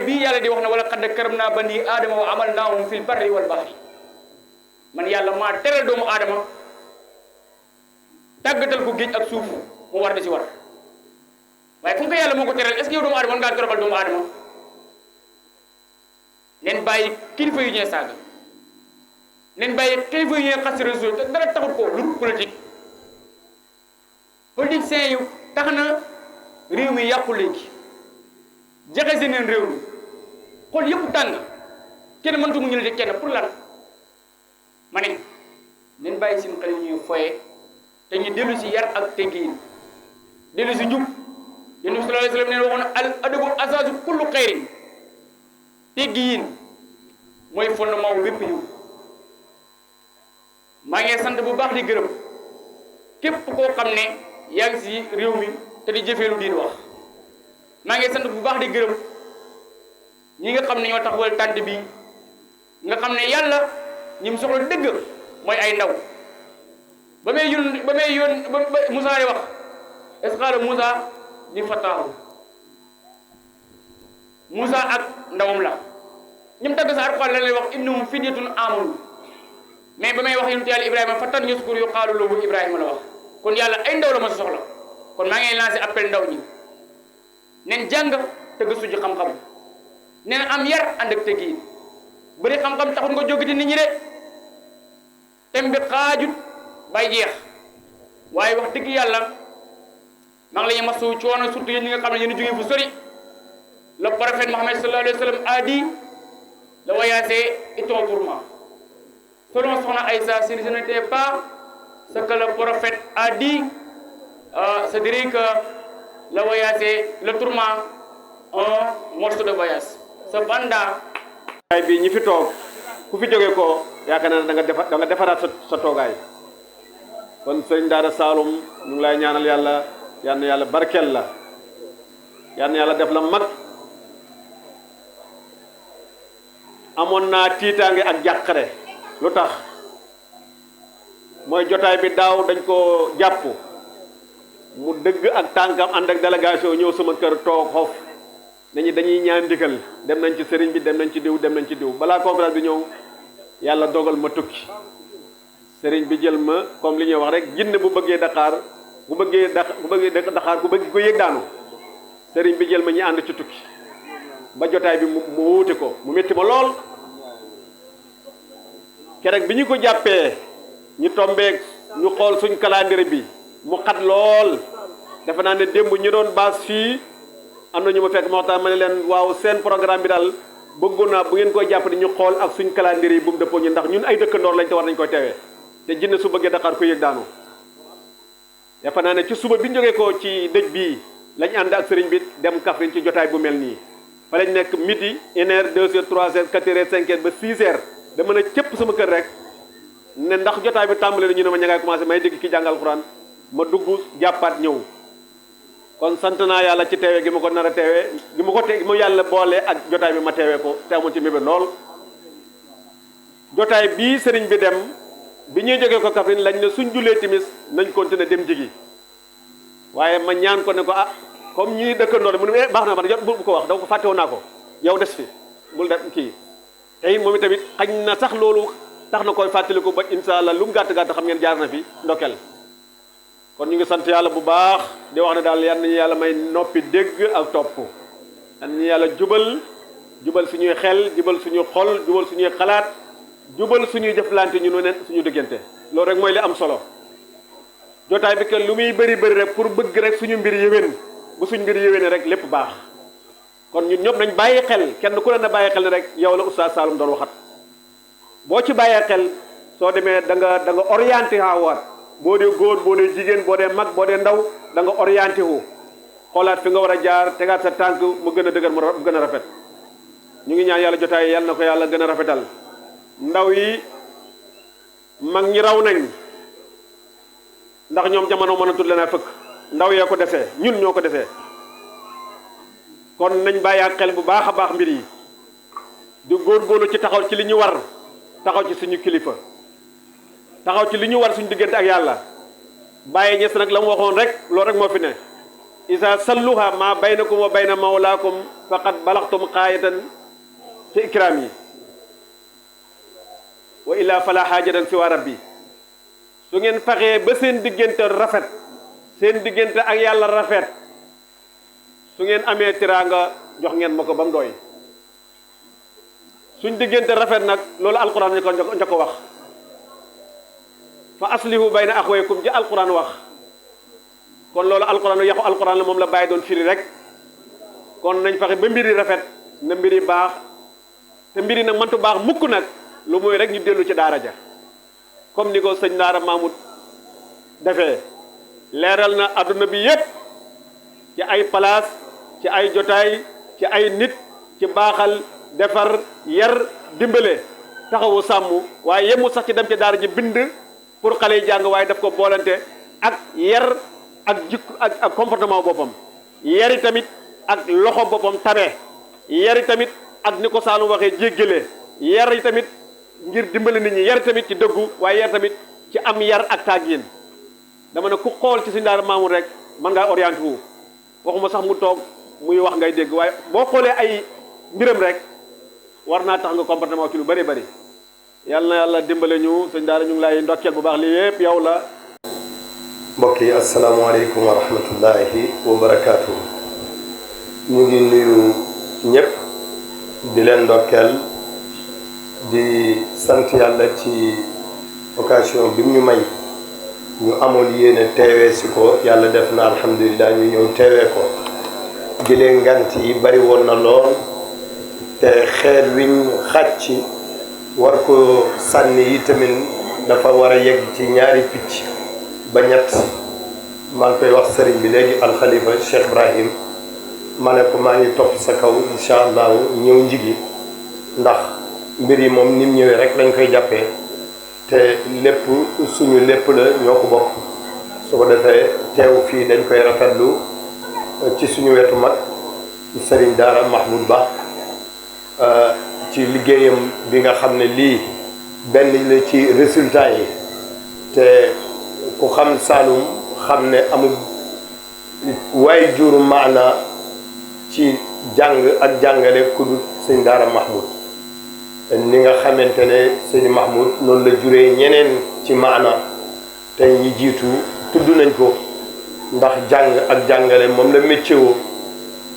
bii yàlla di wax ne wala qad karamnaa banii aadama wa amalnaahum fil barri wal bahri man yàlla maa teral doomu aadama tàggatal ko géej ak suuf mu war di si war waaye fu ko yàlla moo ko teral est-ce que yow doomu aadama mën ngaa toroxal doomu aadama nen bàyyi kilifa yu ñee saaga nen bàyyi kilifa yu ñee xas si réseau te dara taxut ko lu politique politiciens yu tax na réew mi yàqu léegi jaxase neen réew mi xool yëpp tàng kenn mëntu mu ñu la kenn pour lan ma ne nen bàyyi seen xel ñuy foye te ñu dellu si yar ak teggiin dellu si njub yéen bi sallallahu alayhi wa sallam neen waxoon al adabu asaasu kullu xayrin teggiin mooy fondement wu bépp yiw maa ngi sant bu baax di gërëm képp koo xam ne yaa ngi si réew mi te di jëfee lu diin wax maa ngi sant bu baax di gërëm ñi nga xam ne ñoo taxawal tànt bi nga xam ne yàlla ñi mu soxla dëgg mooy ay ndaw ba may yoon Moussa di wax est-ce que xaala Moussa di fataahu Moussa ak ndawam la ñim tagg sa Alxuraan la lay wax innahum fityatun aamanu mais ba may wax yonent yàlla Ibrahima fatan yaskur yuqaalu lahu Ibrahima la wax kon yàlla ay ndaw la ma soxla kon maa ngi lancé appel ndaw ñi nen jàng te gëstu ji xam-xam nen am yar ànd ak tegiin bëri xam-xam taxul nga jógiti nit ñi de tem bi xaajut bay jeex waaye wax dëgg yàlla maa ngi la ñu masu coono surtout yéen ñi nga xam ne yéen a jógee fu sori le prophète Mohammed sallallahu alayhi wa sallam a dit le voyage est un tourment selon Sokhna Aïssa si ce n'était pas ce que le prophète a dit se dirait que le voyage est le tourment un morceau de voyage cependant ay bi ñi fi toog ku fi jóge ko yaakaar naa ne da nga defaraat sa toogaay kon sëñ Daara Saloum ñu ngi lay ñaanal yàlla yal na yàlla barkeel la yal na yàlla def la mag amoon naa tiitaange ak jàqare lu tax mooy jotaay bi daaw dañ ko jàpp mu dëgg ak tànkam ànd ak délégation ñëw sama kër toog xof nañu dañuy ñaan ndigal dem nañ ci sëriñ bi dem nañ ci diw dem nañ ci diw balaa conférence bi ñëw yàlla dogal ma tukki sëriñ bi jël ma comme li ñuy wax rek jinne bu bëggee Dakar bu bëggee Dakar ku bëgg ko yëg daanu sëriñ bi jël ma ñi ànd ci tukki ba jotaay bi mu wuute ko mu métti ma lool keroog bi ñu ko jàppee ñu tombeeg ñu xool suñ calendrier bi mu xat lool defe naa ne démb ñu doon baas fii am na ñu ma fekk ma waxtaan ma ne leen waaw seen programme bi daal bëggoon naa bu ngeen koy jàpp ni ñu xool ak suñ calendrier yi bu mu dëppoo ñu ndax ñun ay dëkkandoor lañ te war nañ koy teewee te jinne su bëggee Dakar ko yëg daanu defe naa ne ci suba bi ñu jógee ko ci dëj bii lañ ànd ak sëriñ bi dem Kaffrine ci jotaay bu mel nii fa lañ nekk midi 1 heure 2 heures 3 heures 4 heures 5 heures ba 6 heures dama ne cëpp sama kër rek ne ndax jotaay bi tàmbale na ñu ne ma ña ngay commencé may dégg ki jàngal Alxuraan ma dugg jàppaat ñëw kon sant naa yàlla ci teewee gi ma ko nar a teewee gi ma ko te mu yàlla boole ak jotaay bi ma teewee ko te amoon ci mébé lool jotaay bii sëriñ bi dem bi ñuy jógee ko Kaffrine lañ ne suñ julee timis nañ continuer dem jigi waaye ma ñaan ko ne ko ah comme ñii dëkkandoor mu ne baax na man jot bu ko wax donc fàttewoon naa ko yow des fi bul def kii tey moom itamit xañ na sax loolu tax na koy fàttaliku ba insha allah lu mu gàtt-gàtt xam ngeen jaar na fi ndokel kon ñu ngi sant yàlla bu baax di wax ne daal yal nañu yàlla may noppi dégg ak topp yal nañu yàlla jubal suñuy xel jubal suñuy xol jubal suñuy xalaat jubal suñuy jëflante ñu ne suñu diggante loolu rek mooy li am solo jotaay bi que lu muy bëri rek pour bëgg rek suñu mbir yéwén bu suñu mbir yéwénee rek lépp baax kon ñun ñëpp nañ bàyyi xel kenn ku ne na bàyyi xel ne rek yow la Oustaz Saloum doon waxat boo ci bàyyee xel soo demee da nga orienté xaawaat boo dee góor boo dee jigéen boo dee mag boo dee ndaw da nga orienté wu xoolaat fi nga war a jaar tegaat sa tànk mu gën a dëgër mu gën a rafet ñu ngi ñaan yàlla jotaay yàlla na ko yàlla gën a rafetal ndaw yi mag ñi raw nañ ndax ñoom jamono mënatul leen a fëkk ndaw yee ko defee ñun ñoo ko defee kon nañ bàyyi ak xel bu baax a baax mbir yi di góorgóorlu ci taxaw ci li ñu war taxaw ci suñu kilifa taxaw ci li ñu war suñu diggante ak yàlla bàyyi ñes nag la mu waxoon rek loolu rek moo fi ne isa salluha ma baynakum wa bayna mawlaakum faqad balaxtum xaayatan ci ikram yi wa illa fala xaajatan si waa rabbi su ngeen fexee ba seen diggante rafet seen diggante ak yàlla rafet su ngeen amee tiraanga jox ngeen ma ko ba mu doy suñ diggante rafet nag loolu alquran ñu ko njëkk wax fa aslihu bayna axwaykum ji alquran wax kon loolu alquran yaxu alquran la moom la bàyyi doon firi rek kon nañ fexe ba mbiri rafet na mbiri baax te mbiri nag mëntu baax mukk nag lu mooy rek ñu dellu ci daara ja comme ni ko sëñ Daara Mahmoud defee leeral na adduna bi yépp ci ay place ci ay jotaay ci ay nit ci baaxal defar yar dimbale taxawu sàmm waaye yemul sax ci dem ci daara ji bind pour xale yi jàng waaye daf ko boolante ak yar ak jikko ak comportement boppam yari tamit ak loxo boppam tabe yari tamit ak ni ko Saalum waxee jéggale yari tamit ngir dimbale nit ñi yar tamit ci dëggu waaye yar tamit ci am yar ak tàggin dama ne ku xool ci suñu Daara Mamour rek mën ngaa orienté wu waxuma sax mu toog muy wax ngay dégg waaye boo xoolee ay mbiram rek war naa tax nga comportement ci lu bëri bëri yàlla na yàlla dimbale ñu sëñ daara ñu ngi lay ndokkeel bu baax lii yëpp yow la. mbokk yi asalaamaaleykum wa rahmatullahi wa barakaatu. ñu ngi nuyu ñëpp di leen ndokkeel di sant yàlla ci occasion bi mu ñu may ñu amoon yéene teewee si ko yàlla def na alhamdulilah ñu ñëw teewee ko. gilee ngant yi bari woon na lool te xeer wiñ xàcc war ko sànni yi tamit dafa war a yegg ci ñaari picc ba ñett. maa ngi koy wax sëriñ bi léegi alxalifa Cheikh Ibrahim ma ne ko maa ngi topp sa kaw incha allah ñëw njigi ndax mbir yi moom ni mu ñëwee rek lañ koy jàppee te lépp suñu lépp la ñoo ko bokk su ko defee teew fii dañ koy rafetlu ci suñu wetu mag sëriñ daara Mahmoud Ba ci liggéeyam bi nga xam ne lii benn la ci résultat yi te ku xam Saloum xam ne amul waaye juru maana ci jàng ak jàngale ku dul sëñ daara Mahmoud ni nga xamante ne sëñ Mahmoud noonu la juree ñeneen ci maana te ñi jiitu tudd nañ ko ndax jàng ak jàngale moom la métier woo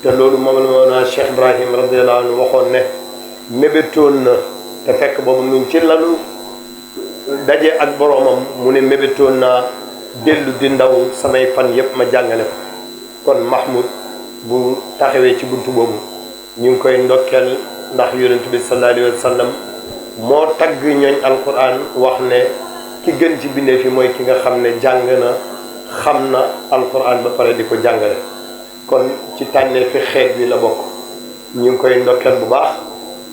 te loolu moom la moona Cheikh Ibrahim radiyallahu anhu waxoon ne mébétoon na te fekk boobu mu ci lalu daje ak boroomam mu ne mébétoon naa dellu di ndaw samay fan yépp ma jàngale ko kon Mahmoud bu taxawee ci buntu boobu ñu ngi koy ndokkeel ndax yonent bi sallallahu alayhi wa sallam moo tagg ñooñ alquran wax ne ki gën ci bindee fi mooy ki nga xam ne jàng na xam na alquran ba pare di ko jàngale kon ci tànnee fi xeet bi la bokk ñu ngi koy ndokkeel bu baax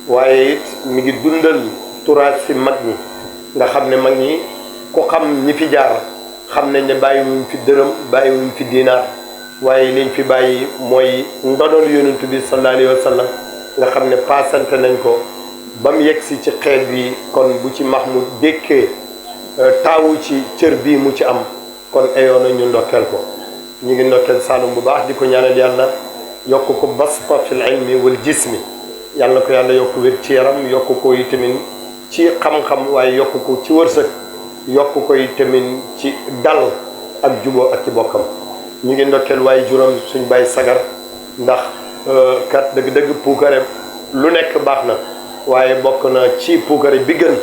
waaye it mi ngi dundal turaas si mag ñi nga xam ne mag ñi ku xam ñi fi jaar xam nañ ne bàyyiwuñ fi dërëm bàyyiwuñ fi dinaar waaye liñ fi bàyyi mooy ndonol yonent bi sallallahu alayhi wa sallam nga xam ne paasante nañ ko ba mu yegg si ci xeet bi kon bu ci Mahmoud dékkee taawu ci cër bii mu ci am kon ayoon na ñu ndokkeel ko ñu ngi ndokkeel Saloum bu baax di ko ñaanal yàlla yokk ko basta fil ilmi wal jismi yàlla ko yàlla yokk wér ci yaram yokk ko itamit ci xam-xam waaye yokk ko ci wërsëg yokk koy tamit ci dal ak juboo ak ci bokkam ñu ngi ndokkeel waaye juróom suñ bàyyi sagar ndax kat dëgg-dëgg puukare lu nekk baax na waaye bokk na ci puukare bi gën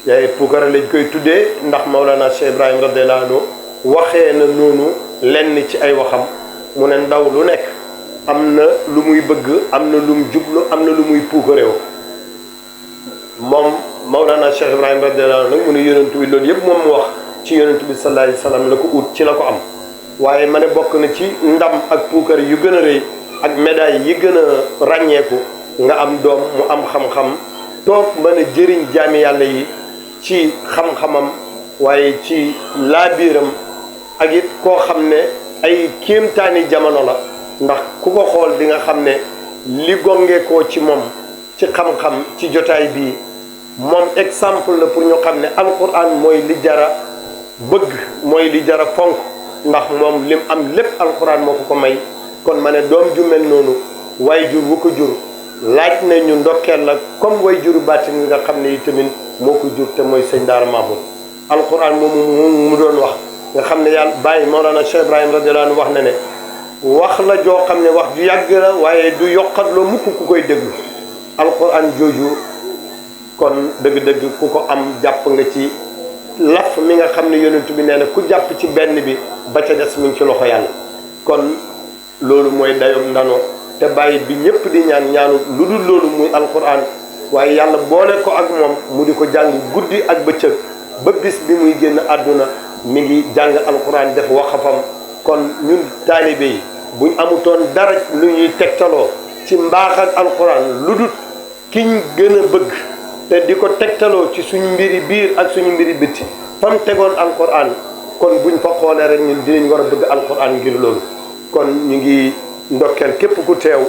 yaay puukare lañ koy tuddee ndax Maulana Cheikh Ibrahim radiyallahu anhu waxee na noonu lenn ci ay waxam mu ne ndaw lu nekk am na lu muy bëgg am na lu mu jublu am na lu muy puukareew moom Mawlana Cheikh Ibrahim radiyallahu anhu nag mu ne yonent bi loolu yëpp moom mu wax ci yonent bi sallallahu alayhi wa sallam la ko ut ci la ko am waaye ma ne bokk na ci ndam ak puukar yu gën a rëy ak médaille yi gën a ràññeeku nga am doom mu am xam-xam toog mën a jëriñ jaami yàlla yi ci xam-xamam waaye ci laabiiram ak it koo xam ne ay kéemtaani jamono la ndax ku ko xool di nga xam ne li gongeekoo ci moom ci xam-xam ci jotaay bii moom exemple la pour ñu xam ne alquran mooy li jara bëgg mooy li jara fonk ndax moom lim am lépp alquran moo ko may kon ma ne doom ju mel noonu way jur wu ko jur laaj na ñu ndokkeel la comme way juru baatin nga xam ne itamit moo ko jur te mooy sëñ Daara Mahmoud alquran moomu mu doon wax nga xam ne yàlla bàyyi Mawlana Cheikh Ibrahim radiyallahu anhu wax na ne wax la joo xam ne wax ju yàgg la waaye du yokkat loo mukk ku koy déglu alquran jooju kon dëgg-dëgg ku ko am jàpp nga ci laf mi nga xam ne yonent bi nee na ku jàpp ci benn bi ba ca des mi ngi ci loxo yàlla kon loolu mooy dayoom ndano te bàyyi bi ñëpp di ñaan ñaanu lu dul loolu muy alquran waaye yàlla boole ko ak moom mu di ko jàng guddi ak bëccëg ba bis bi muy génn àdduna mi ngi jàng alquran def waxafam kon ñun taalibe yi buñ amutoon dara lu ñuy tegtaloo ci mbaax ak alquran lu dul kiñ gën a bëgg te di ko tegtaloo ci suñu mbiri biir ak suñu mbiri bitti fam tegoon alquran kon buñ fa xoolee rek ñun dinañ war a bëgg alquran ngir loolu kon ñu ngi ndokkeel képp ku teew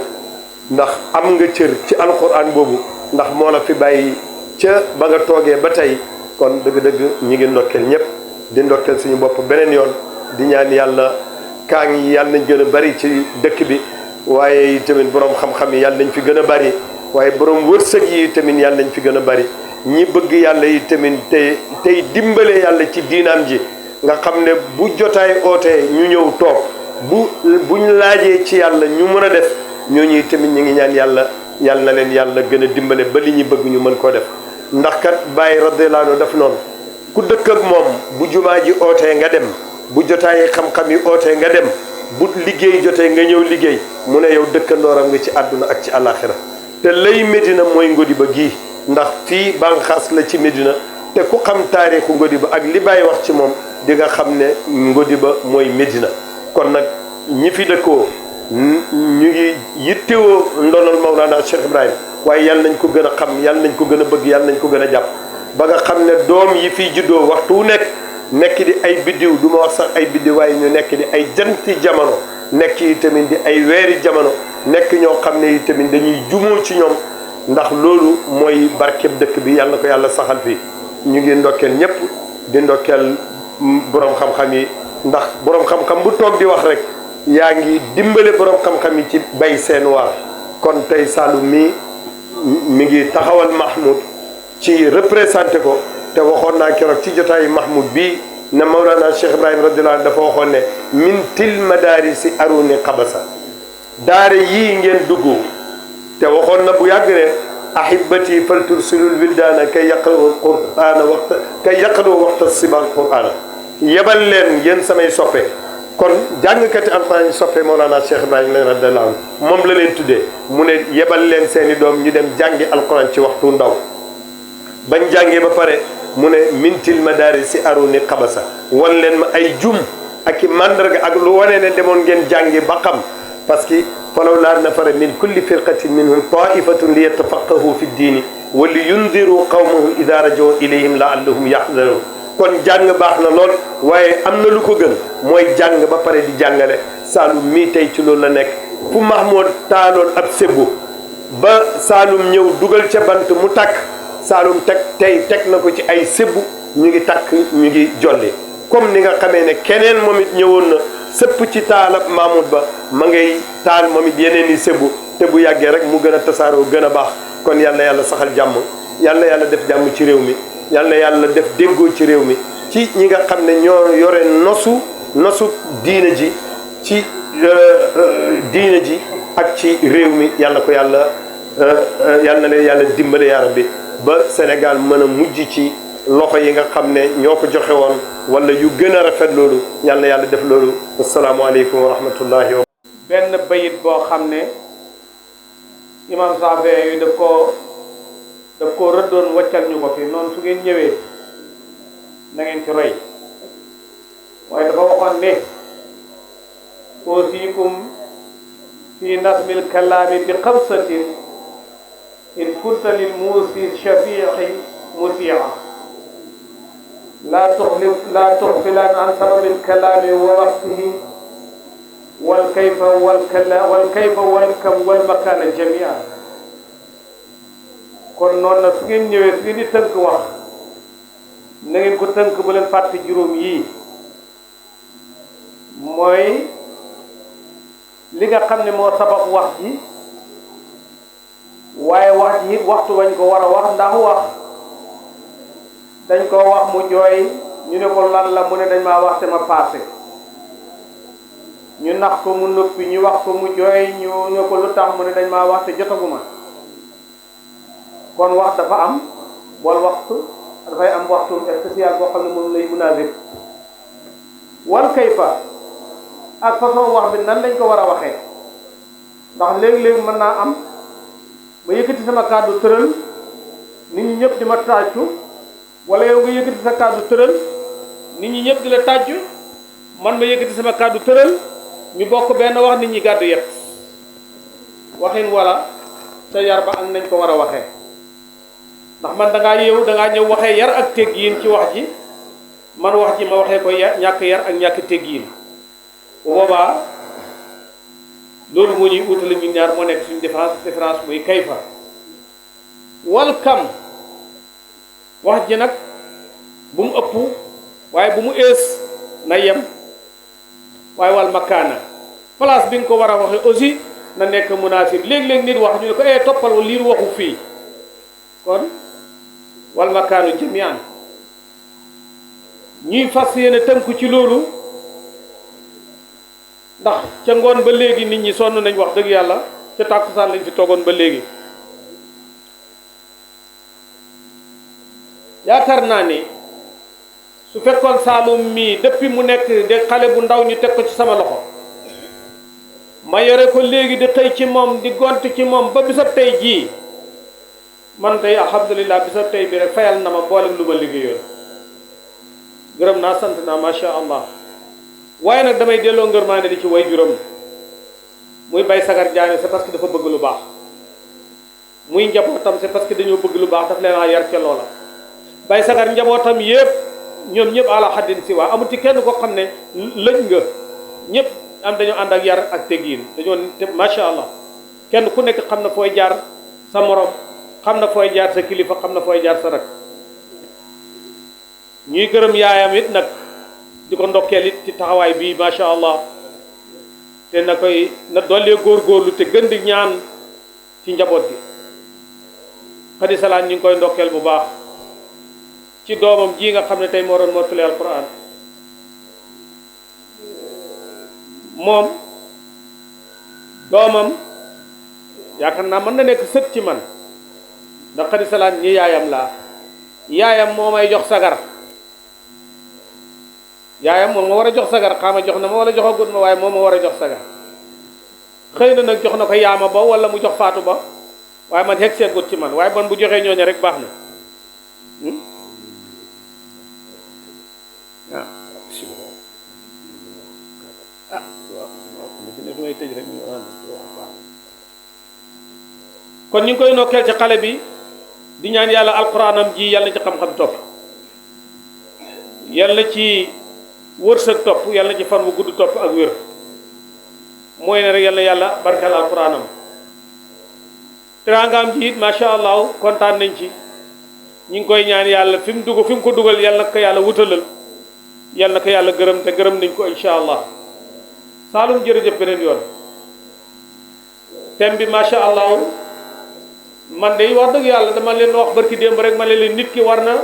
ndax am nga cër ci alquran boobu ndax moo la fi bàyyi ca ba nga toogee ba tey kon dëgg-dëgg ñi ngi ndokkeel ñëpp di ndokkeel suñu bopp beneen yoon di ñaan yàlla kaa ngi yàlla nañ gën a bari ci dëkk bi waaye tamit borom xam-xam yi yàlla nañ fi gën a bari waaye borom wërsëg yi tamit yàlla nañ fi gën a bari ñi bëgg yàlla yi tamit tey dimbale yàlla ci diinaam ji nga xam ne bu jotaay ootee ñu ñëw toog buñ laajee ci yàlla ñu mën a def ñooñu tamit ñu ngi ñaan yàlla na leen yàlla gën a dimbale ba li ñu bëgg ñu mën koo def ndax kat Baye radiyallahu anhu def noonu ku dëkk ak moom bu jumaa ji ootee nga dem bu jotaay xam-xam yi ootee nga dem bu liggéey jotee nga ñëw liggéey mu ne yow dëkkandooram nga ci àdduna ak ci àllaaxira te lay Medina mooy Ngodiba gii ndax fii banxaas la ci Medina te ku xam taarixu Ngodiba ak li Baye wax ci moom di nga xam ne Ngodiba mooy Medina kon nag ñi fi dëkkoo ñu ngi yittewoo ndonal Mawlana Cheikh Ibrahim waaye yàlla nañ ko gën a xam yàlla nañ ko gën a bëgg yàlla nañ ko gën a jàpp ba nga xam ne doom yi fiy juddoo waxtu wu nekk di ay biddiw du ma wax sax ay biddiw waaye ñu nekk di ay janti jamono nekk yi tamit di ay weeri jamono nekk ñoo xam ne yi tamit dañuy jumoo ci ñoom ndax loolu mooy barkeb dëkk bi yàlla ko yàlla saxal fii ñu ngi ndokkeel ñëpp di ndokkeel borom xam-xam yi ndax borom xam-xam bu toog di wax rek yaa ngi dimbale borom xam-xam yi ci bay seen waar kon tey Saloum mi ngi taxawal Mahmoud ci représenté ko te waxoon naa keroog ci jotaayu Mahmoud bii ne Mawlana Cheikh Ibrahim radiyallahu anhu dafa waxoon ne min til madarisi aruni xabasa daare yii ngeen dugg te waxoon na bu yàgg ne ahibati faltursilul wildaana kay yaqrawu qur'aana waxta sibal qur'aana yebal leen yéen samay soppe kon jàngkati alxuraan yi soppe Mawlana Cheikh Ibrahim radiyallahu anhu moom la leen tuddee mu ne yebal leen seeni doom ñu dem jàngi alxuraan ci waxtu ndaw bañ jàngee ba pare mu ne mintil madarisi aruni xabasa wan leen ma ay jum ak i mandarga ak lu wane ne demoon ngeen jàngi ba xam parce que falaw laa nafara min kulli firqatin minhum taifatun li yatafaqahu fi ddiini wa li yundiru qawmahum ida rajaw ilayhim laallahum yaxdaruun kon jàng baax na lool waaye am na lu ko gën mooy jàng ba pare di jàngale Saloum mii tey ci loolu la nekk fu Mahmoud taaloon ab sebbu ba Saloum ñëw dugal ca bant mu takk Saloum teg na ko ci ay sebbu ñu ngi takk ñu ngi jolli comme ni nga xamee ne keneen moom it ñëwoon na sëpp ci taalab Mahmoud ba ma ngay taal moom it yeneen i sebbu te bu yàggee rek mu gën a tasaaroo gën a baax kon yal na yàlla saxal jàmm yal na yàlla def jàmm ci réew mi yal na yàlla def déggoo ci réew mi ci ñi nga xam ne ñoo yore nosu diina ji ci diina ji ak ci réew mi yàlla ko yal na leen yàlla dimbale yaa rabbi ba Sénégal mën a mujj ci loxo yi nga xam ne ñoo ko joxe woon wala yu gën a rafet loolu yal na yàlla def loolu asalaamaaleykum wa rahmatullahi wa benn bayit boo xam ne imam Saabe yu daf koo rëddoon waccal ñu ko fi noonu su ngeen ñëwee na ngeen ci roy waaye dafa waxoon ne uusiikum fi nasmil kalaami bi xamsatin in kunta lil muusi shafiixi mutia laa tuxfilan an sababil kalaami wa waqtihi wal kayfa wal kam wal makaana jamia kon noonu nag su ngeen ñëwee su ngeen di tënk wax na ngeen ko tënk bu leen fàtte juróom yii mooy li nga xam ne moo sabab wax ji waaye wax ji it waxtu wañ ko war a wax ndax wax dañ ko wax mu jooy ñu ne ko lan la mu ne dañ maa wax te ma passé ñu nax ko mu noppi ñu wax ko mu jooy ñu ne ko lu tax mu ne dañ maa wax te jotaguma kon wax dafa am wal waxtu dafay am waxtu spécial boo xam ne moom lay munazir wal kayfa ak façon wax bi nan lañ ko war a waxee ndax léeg-léeg mën naa am ma yëkkati sama kàddu tëral nit ñi ñëpp di ma tàccu wala yow nga yëkkati sa kàddu tëral nit ñi ñëpp di la tàccu man ma yëkkati sama kàddu tëral ñu bokk benn wax nit ñi gàddu yëpp waxin wala sa yar ba ak nañ ko war a waxee ndax man dangaa ñëw waxee yar ak teggiin ci wax ji man wax ji ma waxee ko ñàkk yar ak ñàkk teggiin bu boobaa loolu moo ñuy utale ñu ñaar moo nekk suñu différence muy kayfa wal kam wax ji nag bu mu ëpp waaye bu mu ees na yem waaye wal makaana place bi nga ko war a waxe aussi na nekk munaasib léeg-léeg nit wax ñu ne ko toppal wa liir waxu fii kon wal makaanu jamian ñuy fas yéene tënku ci loolu ndax ca ngoon ba léegi nit ñi sonn nañ wax dëgg yàlla ca tàkkusaan lañ fi toogoon ba léegi yaakaar naa ni su fekkoon Saloum mii depuis mu nekk de xale bu ndaw ñu teg ko ci sama loxo ma yore ko léegi di xëy ci moom di gont ci moom ba bisab tey jii man tey alhamdulilah bisab tey bi rek fayal na ma mboolem lu ma liggéeyoon gërëm naa sant naa macha allah waaye nag damay delloo ngërmaande di ci way juróom muy Baye Sagar Diané c'est parce que dafa bëgg lu baax muy njabootam c'est parce que dañoo bëgg lu baax daf leen a yar ca loola Baye Sagar njabootam yëpp ñoom ñëpp ala xaddin si waa amul ci kenn koo xam ne lëj nga ñëpp am dañoo ànd ak yar ak teggiin dañoo te macha allah kenn ku nekk xam na fooy jaar sa morom xam na fooy jaar sa kilifa xam na fooy jaar sa rak ñuy gërëm yaayam it nag di ko ndokkeel it ci taxawaay bii macha allah te na koy na dollee góorgóorlu te gën di ñaan ci njaboot gi xadi salaan ñu ngi koy ndokkeel bu baax ci doomam ji nga xam ne tey moo doon mottali alquran moom doomam yaakaar naa mën na nekk sët ci man ndax xadi salaan ñi yaayam laa yaayam moo may jox sagar yaayam moom ma war a jox sagar xaama jox na ma wala joxagut ma waaye moom ma war a jox sagar xëy na nag jox na ko yaama ba wala mu jox faatu ba waaye man xeg seegut ci man waaye man bu joxee ñooñu rek baax na kon ñu ngi koy nokkeel ci xale bi di ñaan yàlla alquranam ji yàlla na ci xam-xam topp yàlla na ci wërsëg topp yàlla na ci fan bu gudd topp ak wér mooy ne rek yàlla na yàlla barkal alquranam teraangaam ji it macha allah kontaan nañ ci ñu ngi koy ñaan yàlla fi mu dugg fi mu ko dugal yàlla na ko yàlla wutalal yàlla na ko yàlla gërëm te gërëm nañ ko incha allah Saloum jërëjëf beneen yoon thème bi macha allah man de wax dëgg yàlla dama leen wax barki démb rek ma leen nit ki war na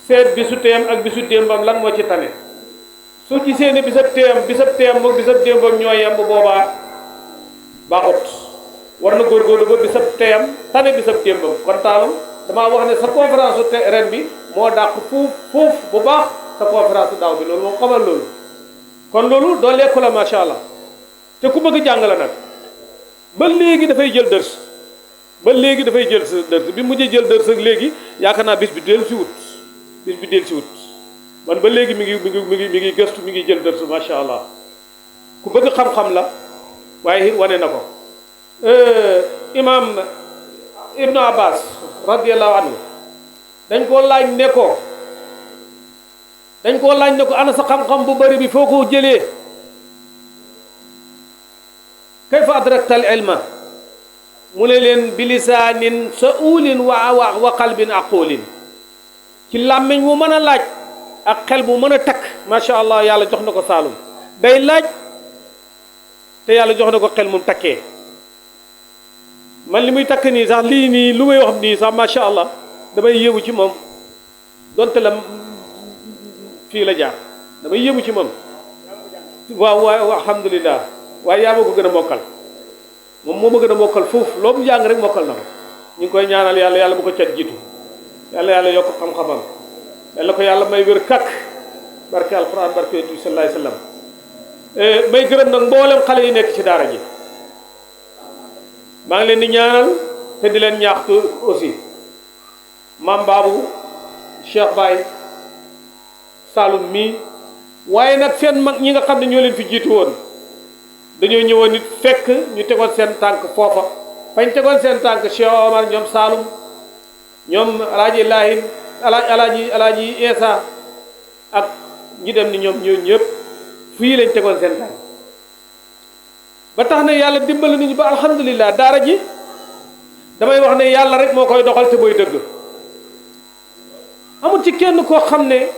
seet bisu teem ak bisu démbam lan moo ci tane soo gisee ne bisab teem moom bisab démbam ñoo yem bu boobaa baaxut war na góorgóorlu ba bisab teem tane bisab démbam kon Saloum damaa wax ne sa conférence su ren bi moo dàq fuuf bu baax sa conférence su daaw bi loolu moom xamal loolu kon loolu doo lekku la macha allah te ku bëgg jàng la nag ba léegi dafay jël dërs ba léegi dafay jël sa dërs bi mujjee jël dërs ak léegi yaakaar naa bis bi dellu si wut man ba léegi mi ngi gëstu mi ngi jël dërs macha allah ku bëgg xam-xam la waaye wane na ko imam ibnu abbas radiallahu anhu dañ koo laaj ne ko ana sa xam-xam bu bari bi foo ko jëlee kayfa adraktal ilma mu ne leen bilisaanin sa'ulin wa qalbin aqulin ci làmmiñ mu mën a laaj ak xel bu mën a takk macha allah yàlla jox na ko Saloum day laaj te yàlla jox na ko xel mu takkee man li muy takk nii sax lii nii lu may wax nii sax macha allah damay yéemu ci moom donte la fii la jaar damay yéemu ci moom waaw alhamdulilah waaye yaa ma ko gën a mokkal moom moo ma gën a mokkal foofu loo mu jàng rek mokkal na ko ñu ngi koy ñaanal yàlla bu ko cat jiitu yàlla yokk xam-xamam yàlla ko yàlla may wér kàkk barke alquran barke yonent bi sallallahu alayhi wasallam may gërëm nag mboolem xale yi nekk ci daara ji maa ngi leen di ñaanal te di leen ñaax aussi maam Babou Cheikh Baye Saloum mii waaye nag seen mag ñi nga xam ne ñoo leen fi jiitu woon dañoo ñëwoon nit fekk ñu tegoon seen tànk foofa fañ tegoon seen tànk Cheikh Omar ñoom Saloum ñoom alaaji Lahin alaaji Esa ak ñi dem ni ñoom ñoo ñëpp fii lañ tegoon seen tànk ba tax na yàlla dimbali nañu ba alhamdulilah daara ji damay wax ne yàlla rek moo koy doxal te mooy dëgg amul ci kenn koo xam ne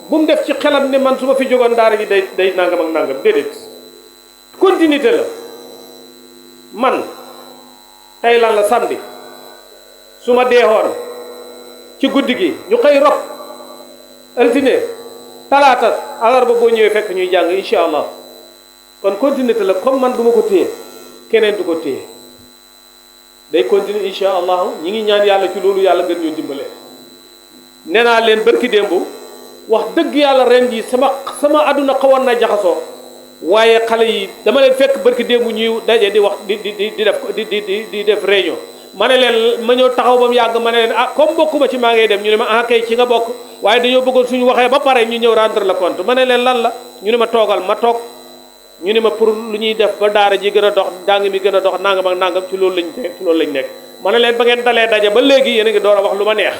bu mu def ci xelam ne man su ma fi jógoon daara ji day nangam ak nangam déedéet continuité la man tey lan la samedi su ma deexoon ci guddi gi ñu xëy rok altine talaata alarba boo ñëwee fekk ñuy jàng incha allah kon continuité la comme man du ma ko téye keneen du ko téye day continuer incha allah ñi ngi ñaan yàlla ci loolu yàlla gën ñoo dimbale. nee naa leen barki démb wax dëgg yàlla ren ji sama àdduna xawoon na jaxasoo waaye xale yi dama leen fekk barki démb ñuy daje di wax di def réunion ma ne leen ma ñëw taxaw ba mu yàgg ma ne leen ah comme bokkuma ci maa ngay dem ñu ne ma ah kay ci nga bokk waaye dañoo bëggoon suñu waxee ba pare ñu ñëw rendre le compte ma ne leen lan la ñu ne ma toogal ma toog ñu ne ma pour lu ñuy def ba daara ji gën a dox njàng mi gën a dox nangam ak nangam ci loolu lañ nekk ma ne leen ba ngeen dalee daje ba léegi yéen a ngi door a wax lu ma neex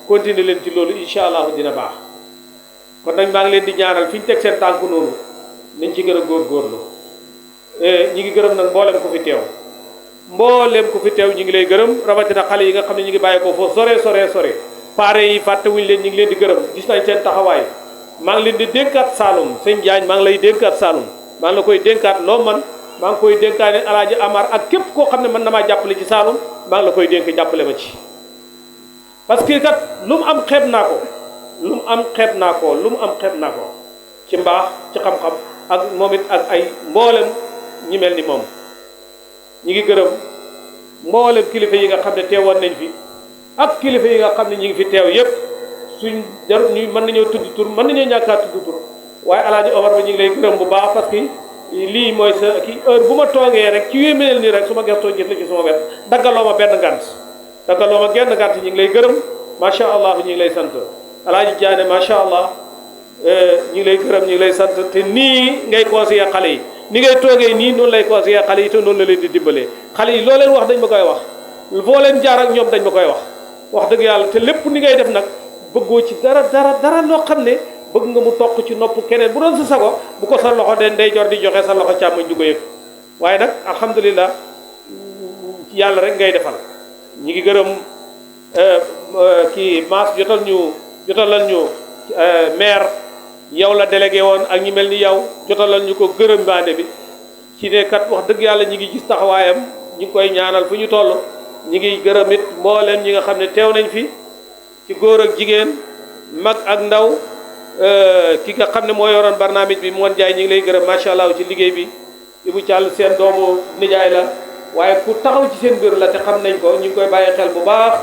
continuer leen ci loolu incha allah dina baax kon nag maa ngi leen di ñaanal fi ñu teg seen tànk noonu nañ ci gën a góorgóorlu ñi ngi gërëm nag mboolem ko fi teew ñi ngi lay gërëm rawatina xale yi nga xam ne ñi ngi bàyyi ko foofu sore parents yi fàtte wuñu leen ñi ngi leen di gërëm gis nañ seen taxawaay maa ngi leen di dénkaat Saloum sëñ Diagne maa ngi lay dénkaat Saloum maa ngi la koy dénkaat loo man maa ngi koy dénkaane Alaaji Amar ak képp koo xam ne mën na maa jàppale ci Saloum maa ngi la koy dénk jàppale ma ci parce que kat lu mu am xeeb naa ko lu mu am xeeb naa ko ci mbaax ci xam-xam ak moom it ak ay mboolem ñi mel ni moom ñi ngi gërëm mboolem kilifa yi nga xam ne teewoon nañ fi ak kilifa yi nga xam ne ñi ngi fi teew yépp suñ jarut ñu mën nañoo tudd tur mën nañoo ñàkkaat tudd tur waaye Alaaji Omar ba ñu ngi lay gërëm bu baax parce que lii mooy sa kii heure bu ma toogee rek ci yu mel nii rek su ma gëstoo gis la ci sama wet daggaloo ma benn genn ngant ñu ngi lay gërëm macha allah ñu ngi lay sant Alaaji Diané macha allah ñu ngi lay gërëm ñu ngi lay sant te nii ngay conseiller xale yi ni ngay toogee nii noonu lay conseiller xale yi te noonu la leen di dimbalee xale yi loo leen wax dañ ma koy wax foo leen jaar ak ñoom dañ ma koy wax dëgg yàlla te lépp ni ngay def nag bëggoo ci dara loo xam ne bëgg nga mu toq ci nopp keneen bu doon sa sago bu ko sa loxo de ndeyjoor di joxe sa loxo càmmoñ du ko yëg waaye nag alhamdulilah yàlla rek ngay defal ñi ngi gërëm kii Mass jotalal ñu maire yow la délégué woon ak ñi mel ni yow jotalal ñu ko gërëm baande bi ci ne kat wax dëgg yàlla ñi ngi gis taxawaayam ñi ngi koy ñaanal fu ñu toll ñi ngi gërëm it mbooleem ñi nga xam ne teew nañ fi ci góor ak jigéen mag ak ndaw ki nga xam ne moo yoroon barnaamij bi moon jaay ñi ngi lay gërëm macha allah ci liggéey bi Ibou Thiall seen doomu nijaay la waaye ku taxaw ci seen mbir la te xam nañ ko ñu ngi koy bàyyi xel bu baax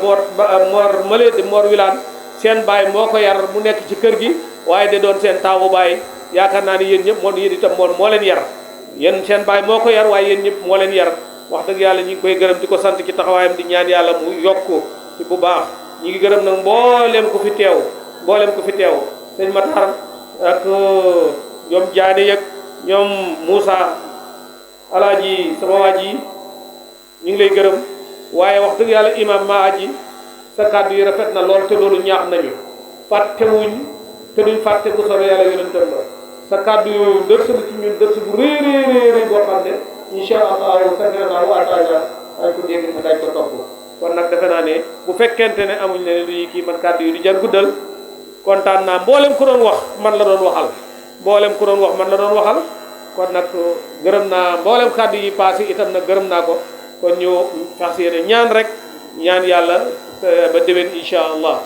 Mor Mële di Mor Wilane seen baay moo ko yar mu nekk ci kër gi waaye de doon seen taawu baay yaakaar naa ni yéen ñëpp yéen itam moo leen yar yéen seen baay moo ko yar waaye yéen ñëpp moo leen yar wax dëgg yàlla ñi ngi koy gërëm di ko sant ci taxawaayam di ñaan yàlla mu yokk ci bu baax ñi ngi gërëm nag mboolem ku fi teew sëñ Matar ak ñoom Diané yëg ñoom Moussa alaaji sama waa ji ñu ngi lay gërëm waaye wax dëgg yàlla imam maa aji sa kàddu yi rafet na lool te loolu ñaax nañu fàttewuñ te duñ fàtte bu soobee yàlla yonentam la sa kàddu yooyu dërsu ci ñun dërsu bu réeréeréer boo xam ne incha allah sami'na wa ata'na ay ko dégg na dañ ko topp kon nag defe naa ne bu fekkente ne amuñ ne luy kii man kàddu yi du jar guddal kontaan naa mboolem ku doon wax man la doon waxal kon nag gërëm naa mboolem kàddu yi passé itam nag gërëm naa ko kon ñu fas yéene ñaan rek ñaan yàlla ba déwén incha allah